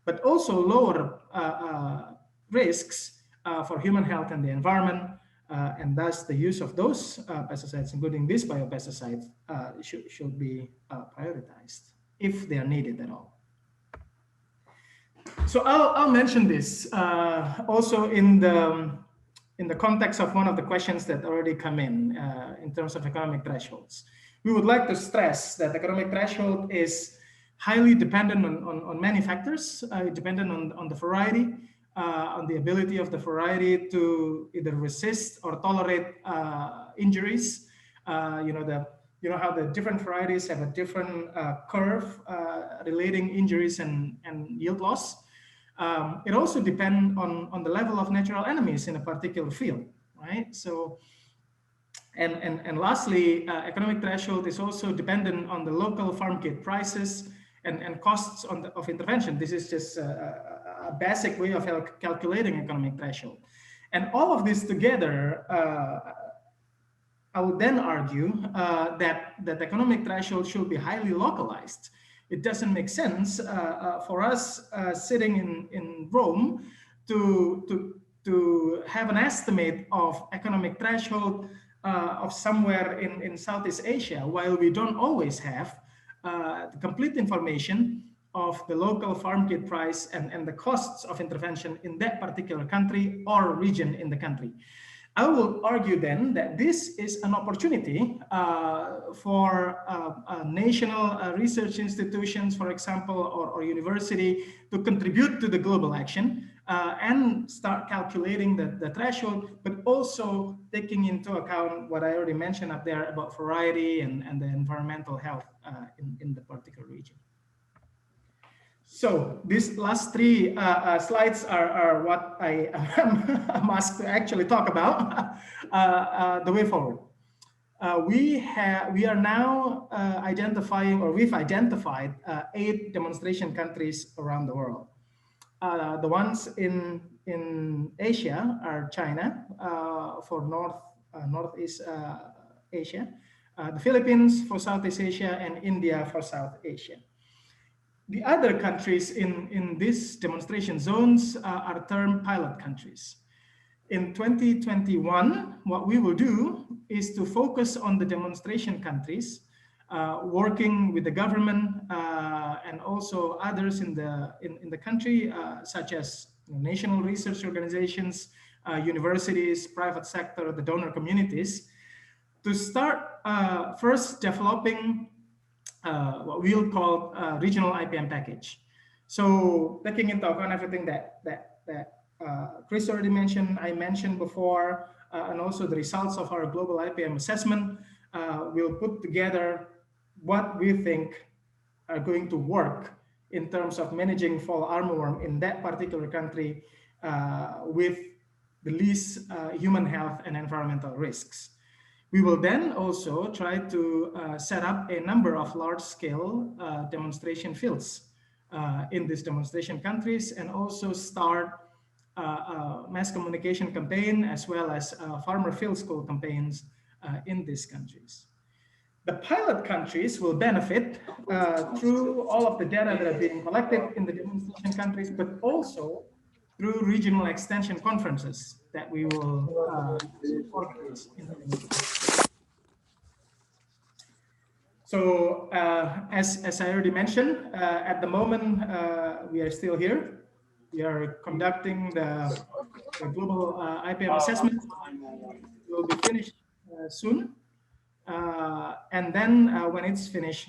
but also lower risks for human health and the environment. And thus the use of those pesticides, including these biopesticides, should be prioritized if they are needed at all. So I'll mention this also in the context of one of the questions that already come in terms of economic thresholds. We would like to stress that economic threshold is highly dependent on many factors, dependent on the variety. on the ability of the variety to either resist or tolerate injuries. You know how the different varieties have a different curve relating injuries and yield loss. It also depends on the level of natural enemies in a particular field, right? So, and lastly, economic threshold is also dependent on the local farm gate prices and costs of intervention. This is just a basic way of calculating economic threshold. And all of this together, I would then argue that economic threshold should be highly localized. It doesn't make sense for us sitting in Rome to have an estimate of economic threshold of somewhere in Southeast Asia, while we don't always have the complete information of the local farm gate price and the costs of intervention in that particular country or region in the country. I will argue then that this is an opportunity for national research institutions, for example, or university to contribute to the global action and start calculating the threshold, but also taking into account what I already mentioned up there about variety and the environmental health in the particular region. So these last three slides are what I am asked to actually talk about the way forward. We are now identifying, or we've identified 8 demonstration countries around the world. The ones in Asia are China for Northeast Asia, the Philippines for Southeast Asia, and India for South Asia. The other countries in these demonstration zones are termed pilot countries. In 2021, what we will do is to focus on the demonstration countries, working with the government and also others in the country, such as national research organizations, universities, private sector, the donor communities, to start first developing what we'll call regional IPM package. So taking into account everything that Kris already mentioned, I mentioned before, and also the results of our global IPM assessment, we'll put together what we think are going to work in terms of managing fall armyworm in that particular country with the least human health and environmental risks. We will then also try to set up a number of large-scale demonstration fields in these demonstration countries, and also start mass communication campaign as well as farmer field school campaigns in these countries. The pilot countries will benefit through all of the data that are being collected in the demonstration countries, but also through regional extension conferences that we will organize in the demonstration. So as I already mentioned, at the moment, we are still here. We are conducting the global IPM assessment. It will be finished soon. And then when it's finished,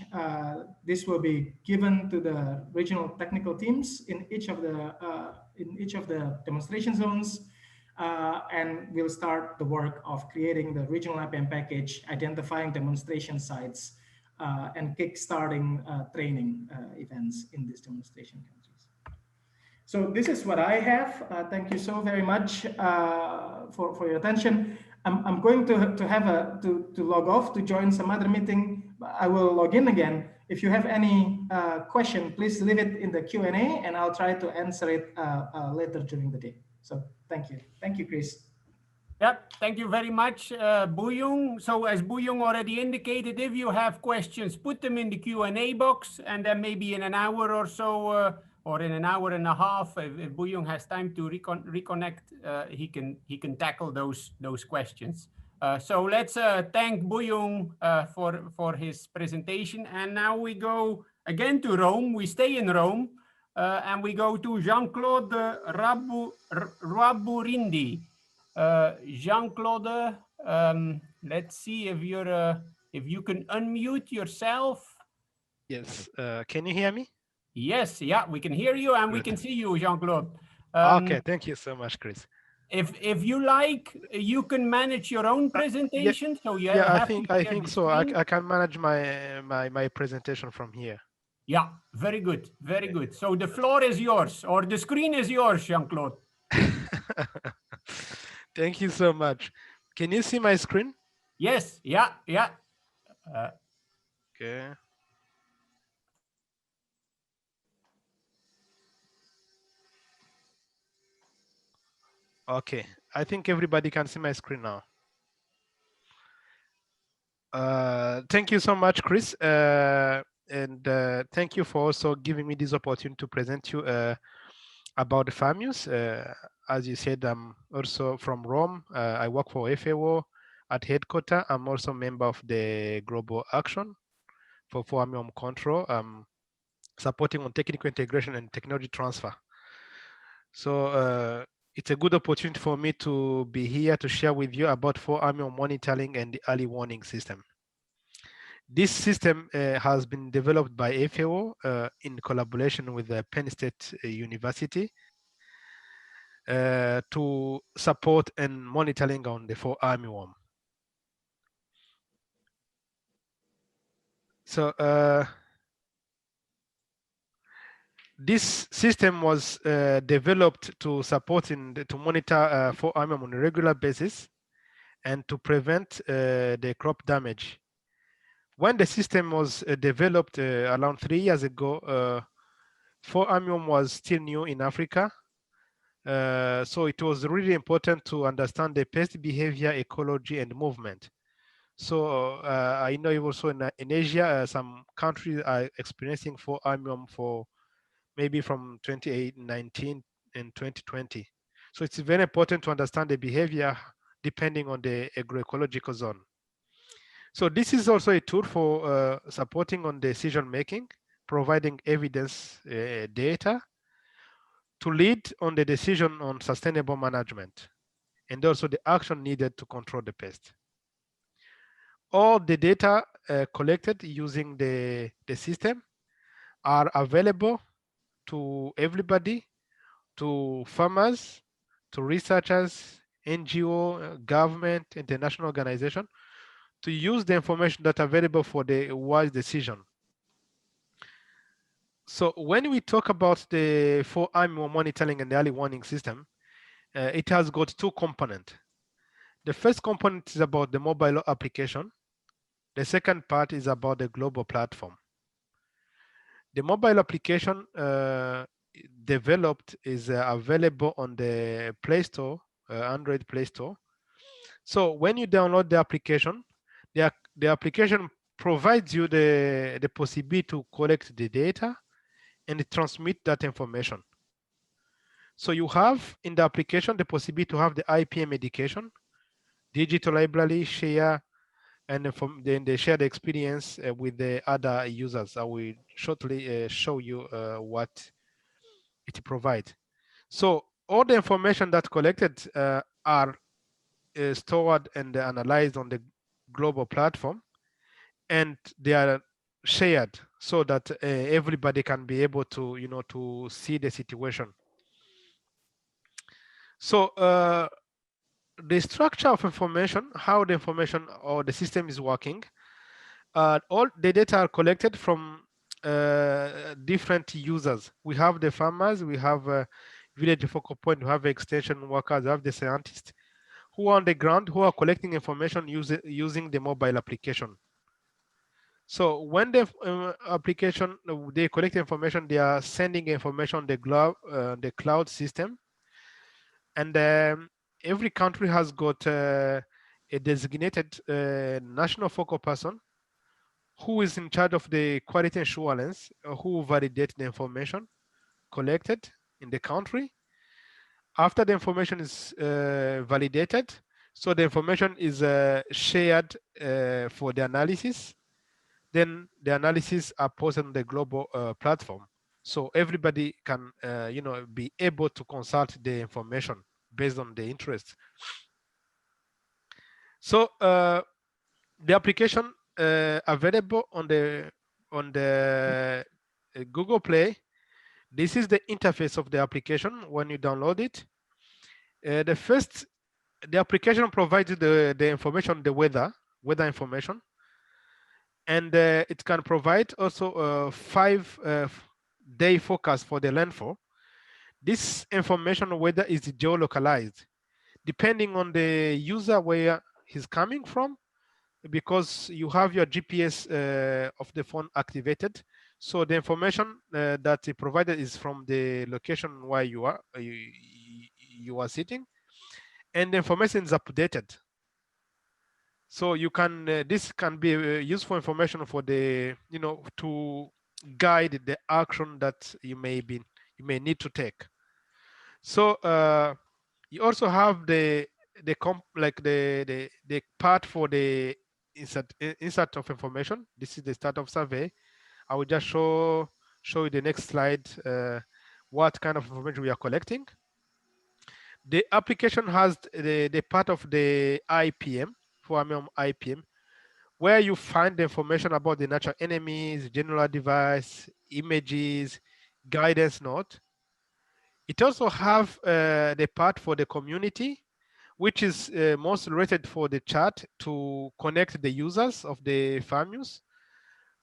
this will be given to the regional technical teams in each of the demonstration zones, and we'll start the work of creating the regional IPM package, identifying demonstration sites, and kickstarting training events in these demonstration countries. So this is what I have. Thank you so very much for your attention. I'm going to have to log off to join some other meeting. I will log in again. If you have any question, please leave it in the Q&A, and I'll try to answer it later during the day. So thank you. Thank you, Kris. Yep, thank you very much, Buyung. So as Buyung already indicated, if you have questions, put them in the Q&A box, and then maybe in an hour or so, or in an hour and a half, if Buyung has time to reconnect, he can tackle those questions. So let's thank Buyung for his presentation. And now we go again to Rome. We stay in Rome, and we go to Jean-Claude Rwaburindi. Jean-Claude, let's see if you can unmute yourself. Yes, can you hear me? Yes, yeah, we can hear you and we can see you, Jean-Claude. Okay, thank you so much, Kris. If you like, you can manage your own presentation. So you Yeah, have I to share think the so. screen. I can manage my presentation from here. Yeah, very good, very good. So the floor is yours, or the screen is yours, Jean-Claude. Thank you so much. Can you see my screen? Yes, yeah. Okay. Okay, I think everybody can see my screen now. Thank you so much, Kris. And thank you for also giving me this opportunity to present you about the FAMEWS. As you said, I'm also from Rome. I work for FAO at headquarters. I'm also a member of the Global Action for Armyworm Control, supporting on technical integration and technology transfer. So it's a good opportunity for me to be here to share with you about Armyworm monitoring and the early warning system. This system has been developed by FAO in collaboration with the Penn State University to support and monitoring on the Armyworm. So this system was developed to support to monitor Armyworm on a regular basis and to prevent the crop damage. When the system was developed around 3 years ago, Armyworm was still new in Africa. So it was really important to understand the pest behavior, ecology, and movement. So I know also in Asia, some countries are experiencing Armyworm for maybe from 2019 and 2020. So it's very important to understand the behavior depending on the agroecological zone. So this is also a tool for supporting on decision making, providing evidence data to lead on the decision on sustainable management, and also the action needed to control the pest. All the data collected using the system are available to everybody, to farmers, to researchers, NGO, government, international organization, to use the information that are available for the wise decision. So when we talk about the Armyworm monitoring and the early warning system, it has got two components. The first component is about the mobile application. The second part is about the global platform. The mobile application developed is available on the Play Store, Android Play Store. So when you download the application, the application provides you the possibility to collect the data and transmit that information. So you have in the application the possibility to have the IPM education, digital library, share, and then they share the experience with the other users. I will shortly show you what it provides. So all the information that collected are stored and analyzed on the global platform, and they are shared so that everybody can be able to, to see the situation. So the structure of information, how the information or the system is working, all the data are collected from different users. We have the farmers, we have village focal point, we have extension workers, we have the scientists who are on the ground, who are collecting information using the mobile application. So when the application, they collect information, they are sending information the cloud system, and every country has got a designated national focal person who is in charge of the quality assurance, who validate the information collected in the country. After the information is validated, so the information is shared for the analysis. Then the analysis are posted on the global platform, so everybody can, be able to consult the information based on the interest. So the application available on the Google Play, this is the interface of the application when you download it. The application provides the information, the weather information, and it can provide also a 5-day forecast for the landfall. This information, whether is geolocalized, depending on the user where he's coming from, because you have your GPS of the phone activated. So the information that it provided is from the location where you are sitting, and the information is updated. So you can this can be useful information for the to guide the action that you may need to take. So you also have the part for the insert of information. This is the start of survey. I will just show you the next slide what kind of information we are collecting. The application has the part of the IPM, FAMEWS IPM, where you find the information about the natural enemies, general advice, images, guidance note. It also have the part for the community, which is most related for the chat to connect the users of the FAMEWS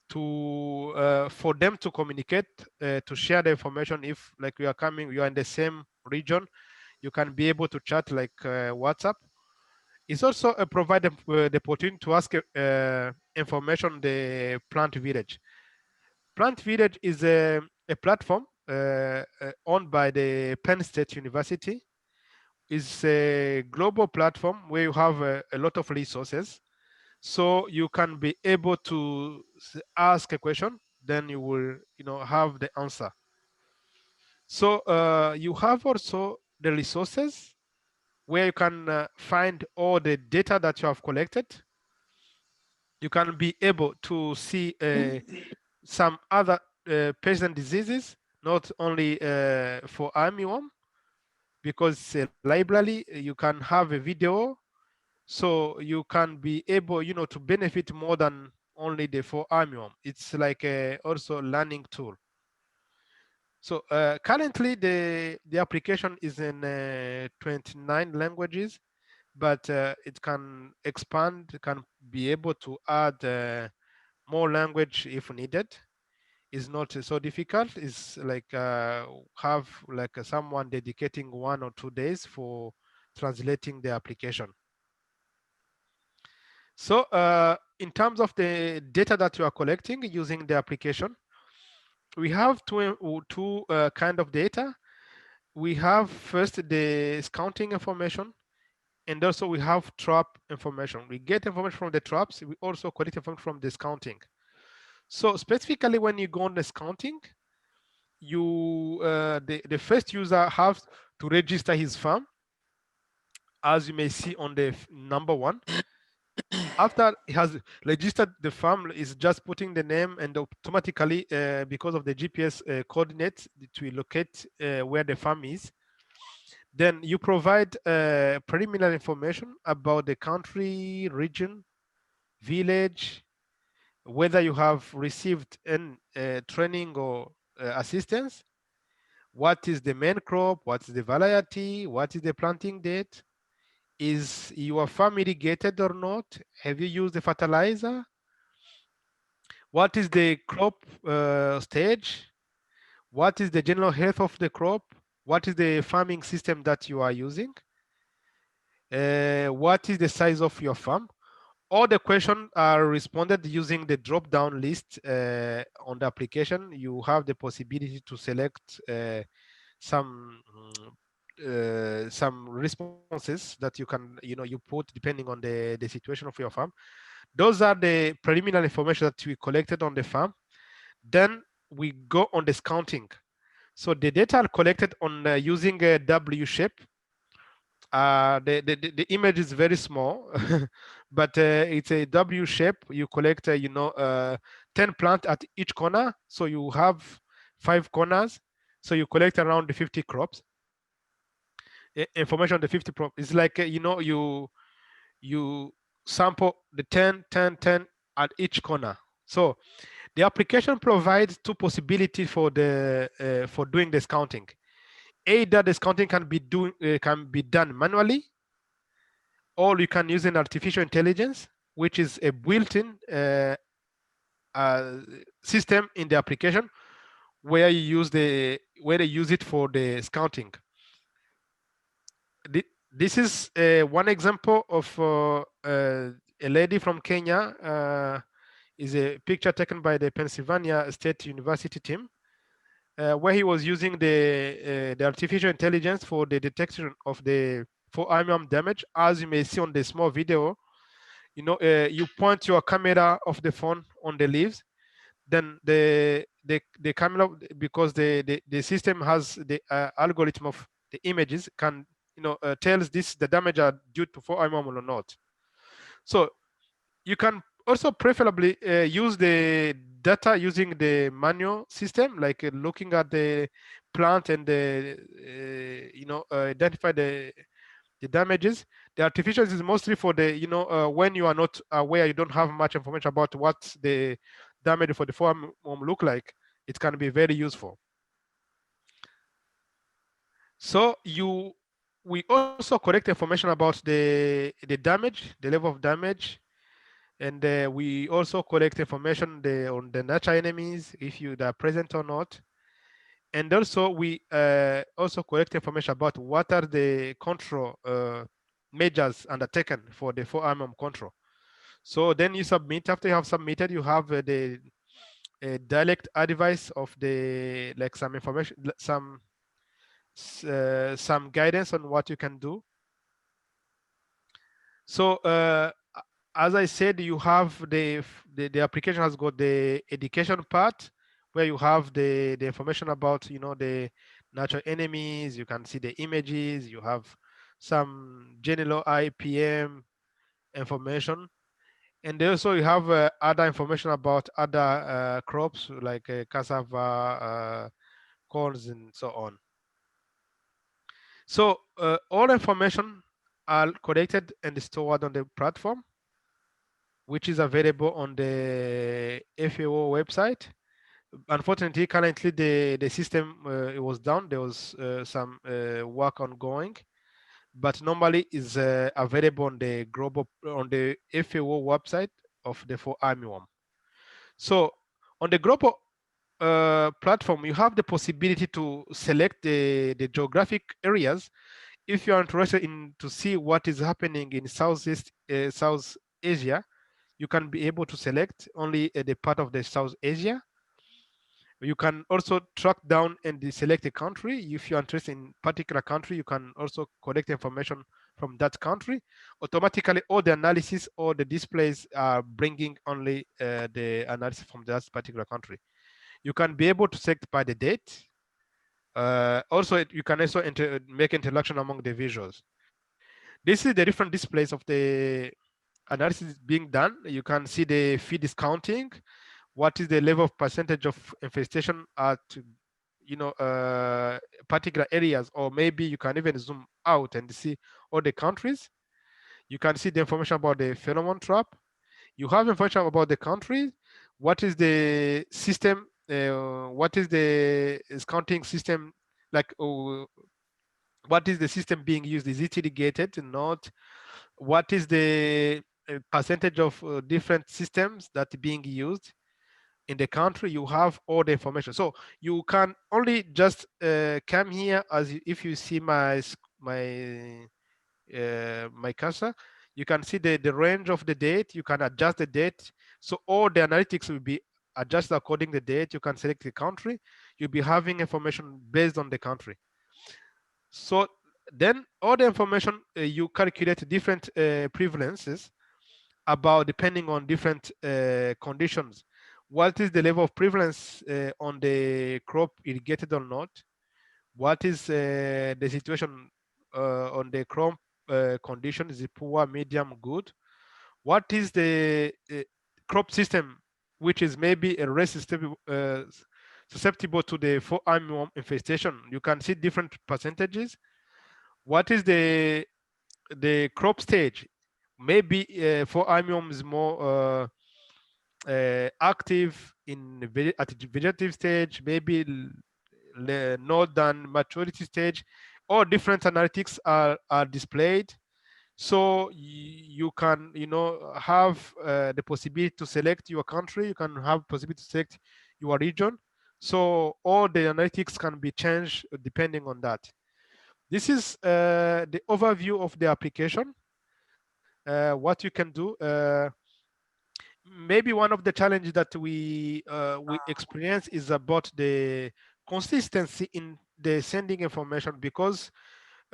to for them to communicate, to share the information. If like you are in the same region, you can be able to chat like WhatsApp. It's also provided the opportunity to ask information on the plant village. Plant village is a platform owned by the Penn State University. It's a global platform where you have a lot of resources. So you can be able to ask a question, then you will have the answer. So you have also the resources where you can find all the data that you have collected. You can be able to see some other peasant diseases, not only for Armyworm, because it's a library. You can have a video, so you can be able to benefit more than only the for Armyworm. It's like also learning tool. So currently the application is in 29 languages, but it can expand, can be able to add more language if needed. Is not so difficult. It's like have like someone dedicating 1 or 2 days for translating the application. So in terms of the data that you are collecting using the application, we have two kind of data. We have first the scouting information, and also we have trap information. We get information from the traps. We also collect information from the scouting. So specifically, when you go on the scouting, you the first user has to register his farm, as you may see on the number 1. After he has registered the farm, is just putting the name, and automatically because of the GPS coordinates to locate where the farm is. Then you provide preliminary information about the country, region, village, whether you have received any training or assistance, what is the main crop, what is the variety, what is the planting date, is your farm irrigated or not, have you used the fertilizer, what is the crop stage, what is the general health of the crop, what is the farming system that you are using, what is the size of your farm. All the questions are responded using the drop-down list on the application. You have the possibility to select some responses that you can you put depending on the situation of your farm. Those are the preliminary information that we collected on the farm. Then we go on the scouting. So the data are collected on using a W shape. The image is very small, but it's a W shape. You collect 10 plants at each corner, so you have 5 corners, so you collect around the 50 crops. Information on the 50 crops. It's like you sample the 10 at each corner. So The application provides two possibilities for doing the counting. Either the counting can be done manually, or you can use an artificial intelligence, which is a built-in system in the application where they use it for the scouting. This is one example of a lady from Kenya. Is a picture taken by the Pennsylvania State University team, where he was using the artificial intelligence for the detection of the armyworm damage. As you may see on the small video, you point your camera of the phone on the leaves, then the camera, because the system has the algorithm of the images, can tells the damage are due to armyworm or not. So you can also preferably use the data using the manual system, like looking at the plant and identify the damages. The artificial is mostly for the when you are not aware, you don't have much information about what the damage for the armyworm look like. It can be very useful. So we also collect information about the damage, the level of damage, and we also collect information on the natural enemies, if they are present or not. And also we also collect information about what are the control measures undertaken for the armyworm control. So then you submit. After you have submitted, you have the direct advice of the, like, some information, some guidance on what you can do. So as I said, you have the application has got the education part, where you have the information about the natural enemies. You can see the images. You have some general IPM information, and also you have other information about other crops like cassava, corns, and so on. So all information are collected and stored on the platform, which is available on the FAO website. Unfortunately, currently the system it was down. There was some work ongoing, but normally is available on the FAO website of the armyworm. So on the global platform, you have the possibility to select the geographic areas. If you are interested in to see what is happening in South Asia, you can be able to select only the part of the South Asia. You can also track down and select a country. If you're interested in particular country, you can also collect information from that country. Automatically, all the analysis or the displays are bringing only the analysis from that particular country. You can be able to select by the date. Also, you can also make interaction among the visuals. This is the different displays of the analysis being done. You can see the feed discounting. What is the level of percentage of infestation at particular areas, or maybe you can even zoom out and see all the countries. You can see the information about the pheromone trap. You have information about the country. What is the system? What is the counting system like? What is the system being used? Is it irrigated or not? What is the percentage of different systems that are being used in the country? You have all the information. So you can only just come here as if you see my cursor. You can see the range of the date. You can adjust the date. So all the analytics will be adjusted according to the date. You can select the country. You'll be having information based on the country. So then all the information you calculate different prevalences about, depending on different conditions. What is the level of prevalence on the crop irrigated or not? What is the situation on the crop condition? Is it poor, medium, good? What is the crop system, which is maybe a less susceptible to the armyworm infestation? You can see different percentages. What is the crop stage? Maybe armyworm is more active at the vegetative stage, maybe not than maturity stage, or different analytics are displayed. So you can, have the possibility to select your country. You can have possibility to select your region. So all the analytics can be changed depending on that. This is the overview of the application. What you can do. Maybe one of the challenges that we experience is about the consistency in the sending information, because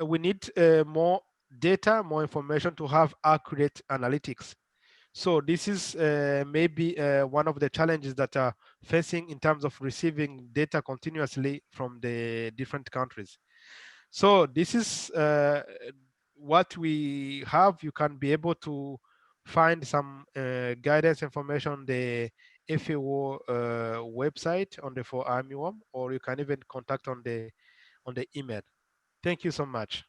we need more data, more information to have accurate analytics. So this is maybe one of the challenges that are facing in terms of receiving data continuously from the different countries. So this is what we have. You can be able to find some guidance information on the FAO website on the for Armyworm, or you can even contact on the email. Thank you so much.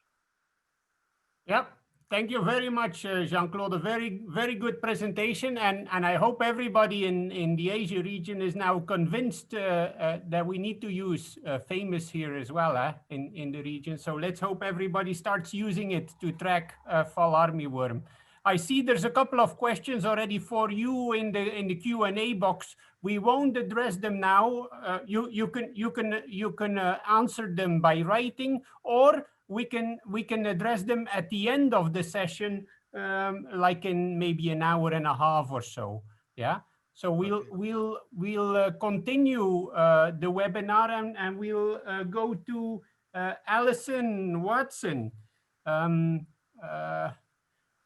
Yep. Thank you very much, Jean-Claude. A very, very good presentation. And I hope everybody in the Asia region is now convinced that we need to use FAMEWS here as well in the region. So let's hope everybody starts using it to track fall armyworm. I see there's a couple of questions already for you in the Q&A box. We won't address them now. You can answer them by writing, or we can address them at the end of the session, like in maybe an hour and a half or so. Yeah. So we'll continue the webinar, and we'll go to Alison Watson.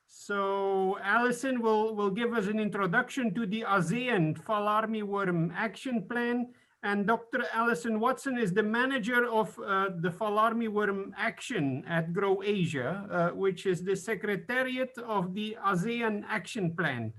So Alison will give us an introduction to the ASEAN Fall Armyworm Action Plan. And Dr. Alison Watson is the manager of the Fall Armyworm Action at Grow Asia, which is the secretariat of the ASEAN Action Plan.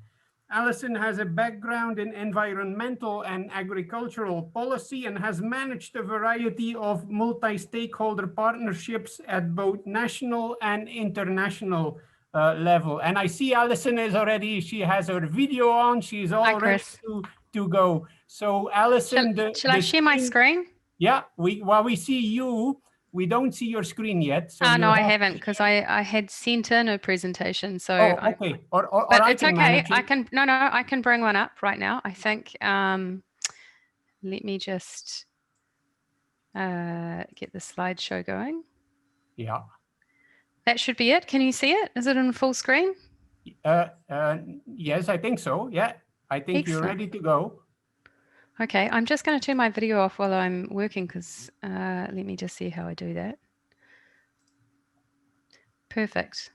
Alison has a background in environmental and agricultural policy and has managed a variety of multi-stakeholder partnerships at both national and international level. And I see Alison is already, she has her video on, she's all ready to go. So Alison, shall I share my screen? Yeah, while we see you, we don't see your screen yet. So no, I haven't, because I had sent in a presentation. So okay. Or but it's okay. I can bring one up right now, I think. Let me just get the slideshow going. Yeah. That should be it. Can you see it? Is it in full screen? Yes, I think so. Yeah, I think Excellent. You're ready to go. Okay, I'm just going to turn my video off while I'm working, because let me just see how I do that. Perfect.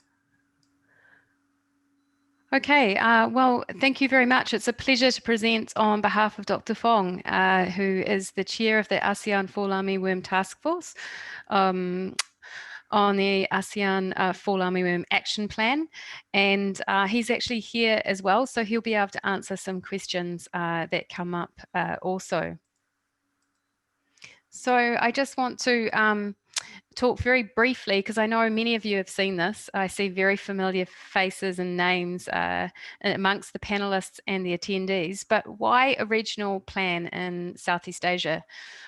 Okay, well, thank you very much. It's a pleasure to present on behalf of Dr. Fong, who is the chair of the ASEAN Fall Armyworm Task Force on the ASEAN Fall Armyworm Action Plan. And he's actually here as well, so he'll be able to answer some questions that come up also. So I just want to talk very briefly, because I know many of you have seen this. I see very familiar faces and names amongst the panelists and the attendees, but why a regional plan in Southeast Asia?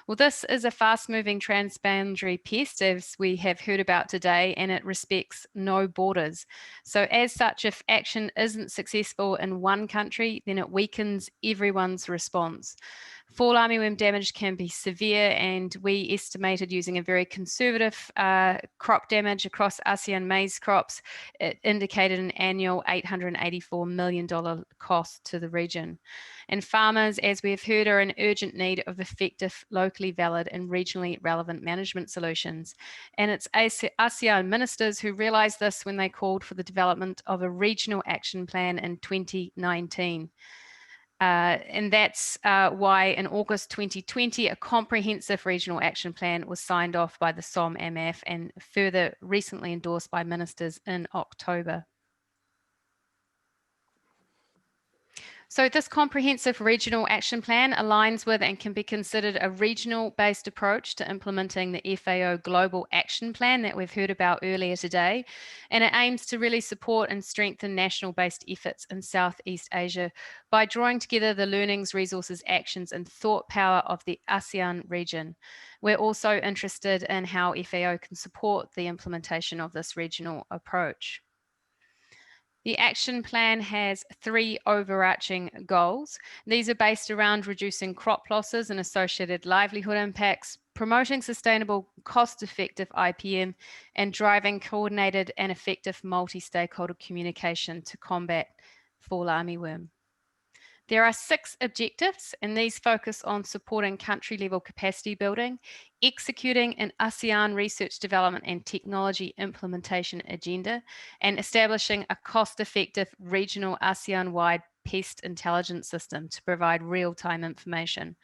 Well, this is a fast-moving transboundary pest, as we have heard about today, and it respects no borders. So as such, if action isn't successful in one country, then it weakens everyone's response. Fall armyworm damage can be severe, and we estimated, using a very conservative crop damage across ASEAN maize crops, it indicated an annual $884 million cost to the region. And farmers, as we have heard, are in urgent need of effective, locally valid and regionally relevant management solutions. And it's ASEAN ministers who realised this when they called for the development of a regional action plan in 2019. And that's why in August 2020, a comprehensive regional action plan was signed off by the SOM-AMAF and further recently endorsed by ministers in October. So this comprehensive regional action plan aligns with and can be considered a regional-based approach to implementing the FAO Global Action Plan that we've heard about earlier today. And it aims to really support and strengthen national-based efforts in Southeast Asia by drawing together the learnings, resources, actions, and thought power of the ASEAN region. We're also interested in how FAO can support the implementation of this regional approach. The action plan has 3 overarching goals. These are based around reducing crop losses and associated livelihood impacts, promoting sustainable, cost-effective IPM, and driving coordinated and effective multi-stakeholder communication to combat fall armyworm. There are 6 objectives, and these focus on supporting country-level capacity building, executing an ASEAN research development and technology implementation agenda, and establishing a cost-effective regional ASEAN-wide pest intelligence system to provide real-time information.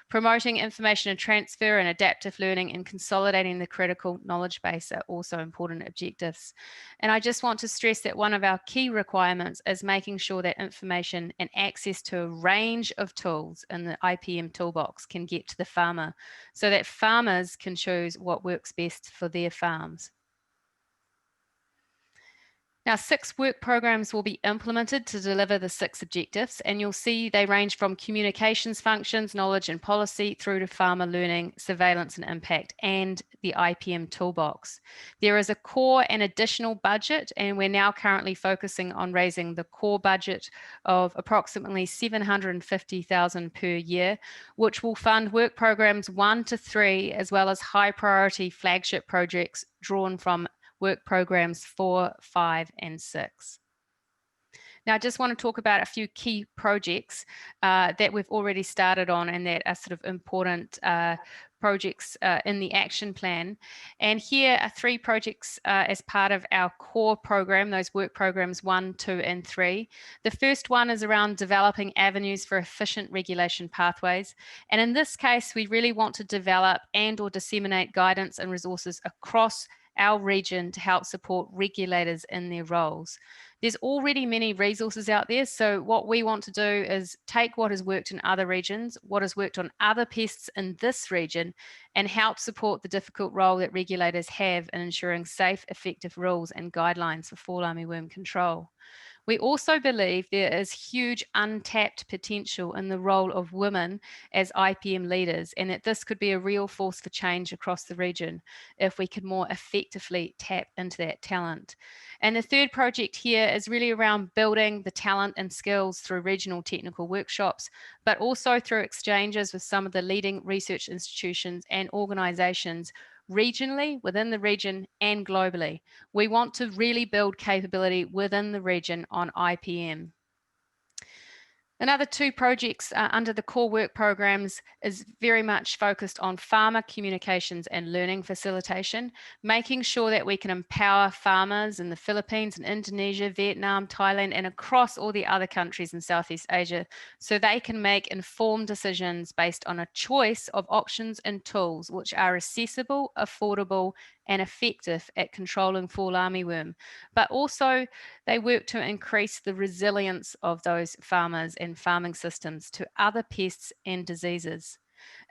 Promoting information and transfer and adaptive learning and consolidating the critical knowledge base are also important objectives. And I just want to stress that one of our key requirements is making sure that information and access to a range of tools in the IPM toolbox can get to the farmer so that farmers can choose what works best for their farms. Now, 6 work programs will be implemented to deliver the 6 objectives, and you'll see they range from communications functions, knowledge and policy, through to farmer learning, surveillance and impact, and the IPM toolbox. There is a core and additional budget, and we're now currently focusing on raising the core budget of approximately $750,000 per year, which will fund work programs 1 to 3, as well as high priority flagship projects drawn from work programs 4, 5, and 6. Now, I just want to talk about a few key projects that we've already started on and that are sort of important projects in the action plan. And here are 3 projects as part of our core program, those work programs 1, 2, and 3. The first one is around developing avenues for efficient regulation pathways. And in this case, we really want to develop and or disseminate guidance and resources across our region to help support regulators in their roles. There's already many resources out there, so what we want to do is take what has worked in other regions, what has worked on other pests in this region, and help support the difficult role that regulators have in ensuring safe, effective rules and guidelines for fall armyworm control. We also believe there is huge untapped potential in the role of women as IPM leaders, and that this could be a real force for change across the region if we could more effectively tap into that talent. And the third project here is really around building the talent and skills through regional technical workshops, but also through exchanges with some of the leading research institutions and organizations regionally, within the region, and globally. We want to really build capability within the region on IPM. Another 2 projects under the core work programs is very much focused on farmer communications and learning facilitation, making sure that we can empower farmers in the Philippines and Indonesia, Vietnam, Thailand, and across all the other countries in Southeast Asia, so they can make informed decisions based on a choice of options and tools which are accessible, affordable, and effective at controlling fall armyworm, but also they work to increase the resilience of those farmers and farming systems to other pests and diseases.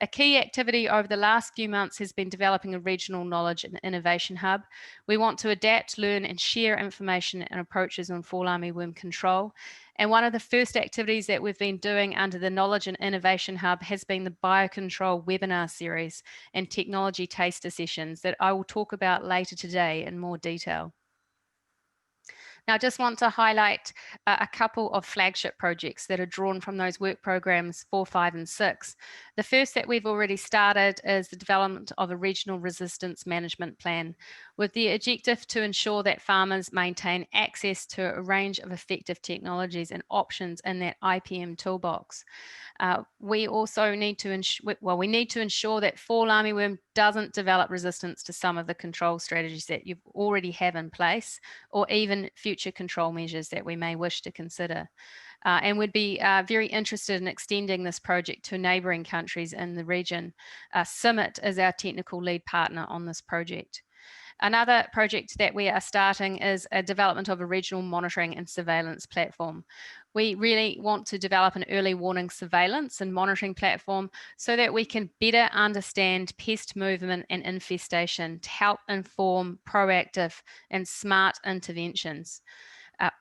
A key activity over the last few months has been developing a regional knowledge and innovation hub. We want to adapt, learn, and share information and approaches on fall armyworm control. And one of the first activities that we've been doing under the Knowledge and Innovation Hub has been the Biocontrol webinar series and technology taster sessions that I will talk about later today in more detail. Now, I just want to highlight a couple of flagship projects that are drawn from those work programs 4, 5, and 6. The first that we've already started is the development of a regional resistance management plan with the objective to ensure that farmers maintain access to a range of effective technologies and options in that IPM toolbox. We also need to ensure that fall armyworm doesn't develop resistance to some of the control strategies that you already have in place, or even future control measures that we may wish to consider. And we'd be very interested in extending this project to neighbouring countries in the region. CIMMIT is our technical lead partner on this project. Another project that we are starting is a development of a regional monitoring and surveillance platform. We really want to develop an early warning surveillance and monitoring platform so that we can better understand pest movement and infestation to help inform proactive and smart interventions.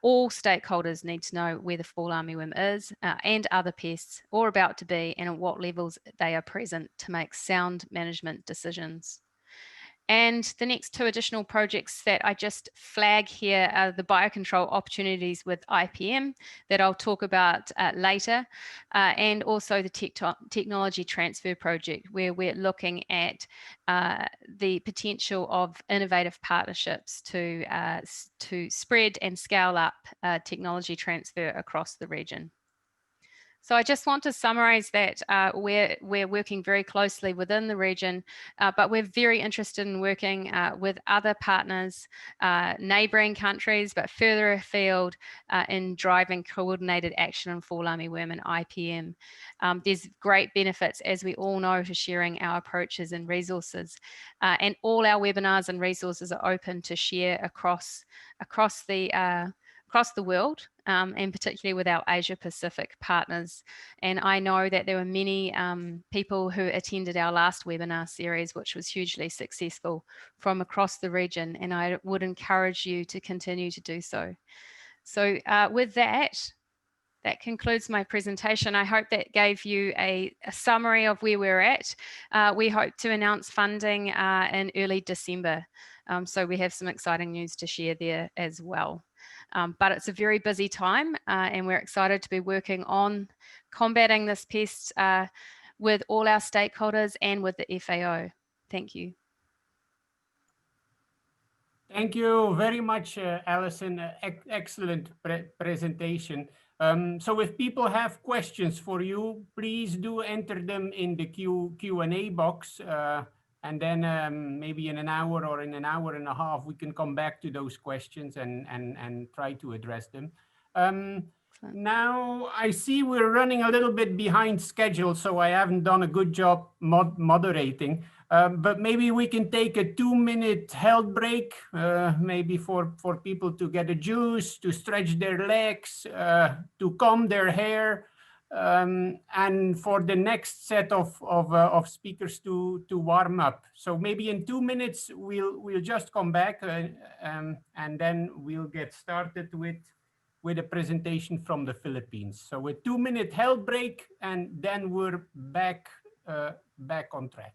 All stakeholders need to know where the fall armyworm is and other pests, or about to be, and at what levels they are present to make sound management decisions. And the next two additional projects that I just flag here are the biocontrol opportunities with IPM that I'll talk about later, and also the technology transfer project, where we're looking at the potential of innovative partnerships to spread and scale up technology transfer across the region. So I just want to summarize that we're working very closely within the region, but we're very interested in working with other partners, neighboring countries, but further afield in driving coordinated action on fall armyworm and IPM. There's great benefits, as we all know, to sharing our approaches and resources. And all our webinars and resources are open to share across the world, and particularly with our Asia Pacific partners. And I know that there were many people who attended our last webinar series, which was hugely successful, from across the region, and I would encourage you to continue to do so. So with that concludes my presentation. I hope that gave you a summary of where we're at. We hope to announce funding in early December. So we have some exciting news to share there as well. But it's a very busy time, and we're excited to be working on combating this pest with all our stakeholders and with the FAO. Thank you. Thank you very much, Alison. Excellent presentation. So if people have questions for you, please do enter them in the Q&A box. And then maybe in an hour or in an hour and a half, we can come back to those questions and try to address them. Now, I see we're running a little bit behind schedule, so I haven't done a good job moderating. But maybe we can take a 2-minute health break, maybe for people to get a juice, to stretch their legs, to comb their hair. And for the next set of speakers to warm up. So maybe in 2 minutes we'll just come back and then we'll get started with a presentation from the Philippines. So a 2-minute health break, and then we're back on track.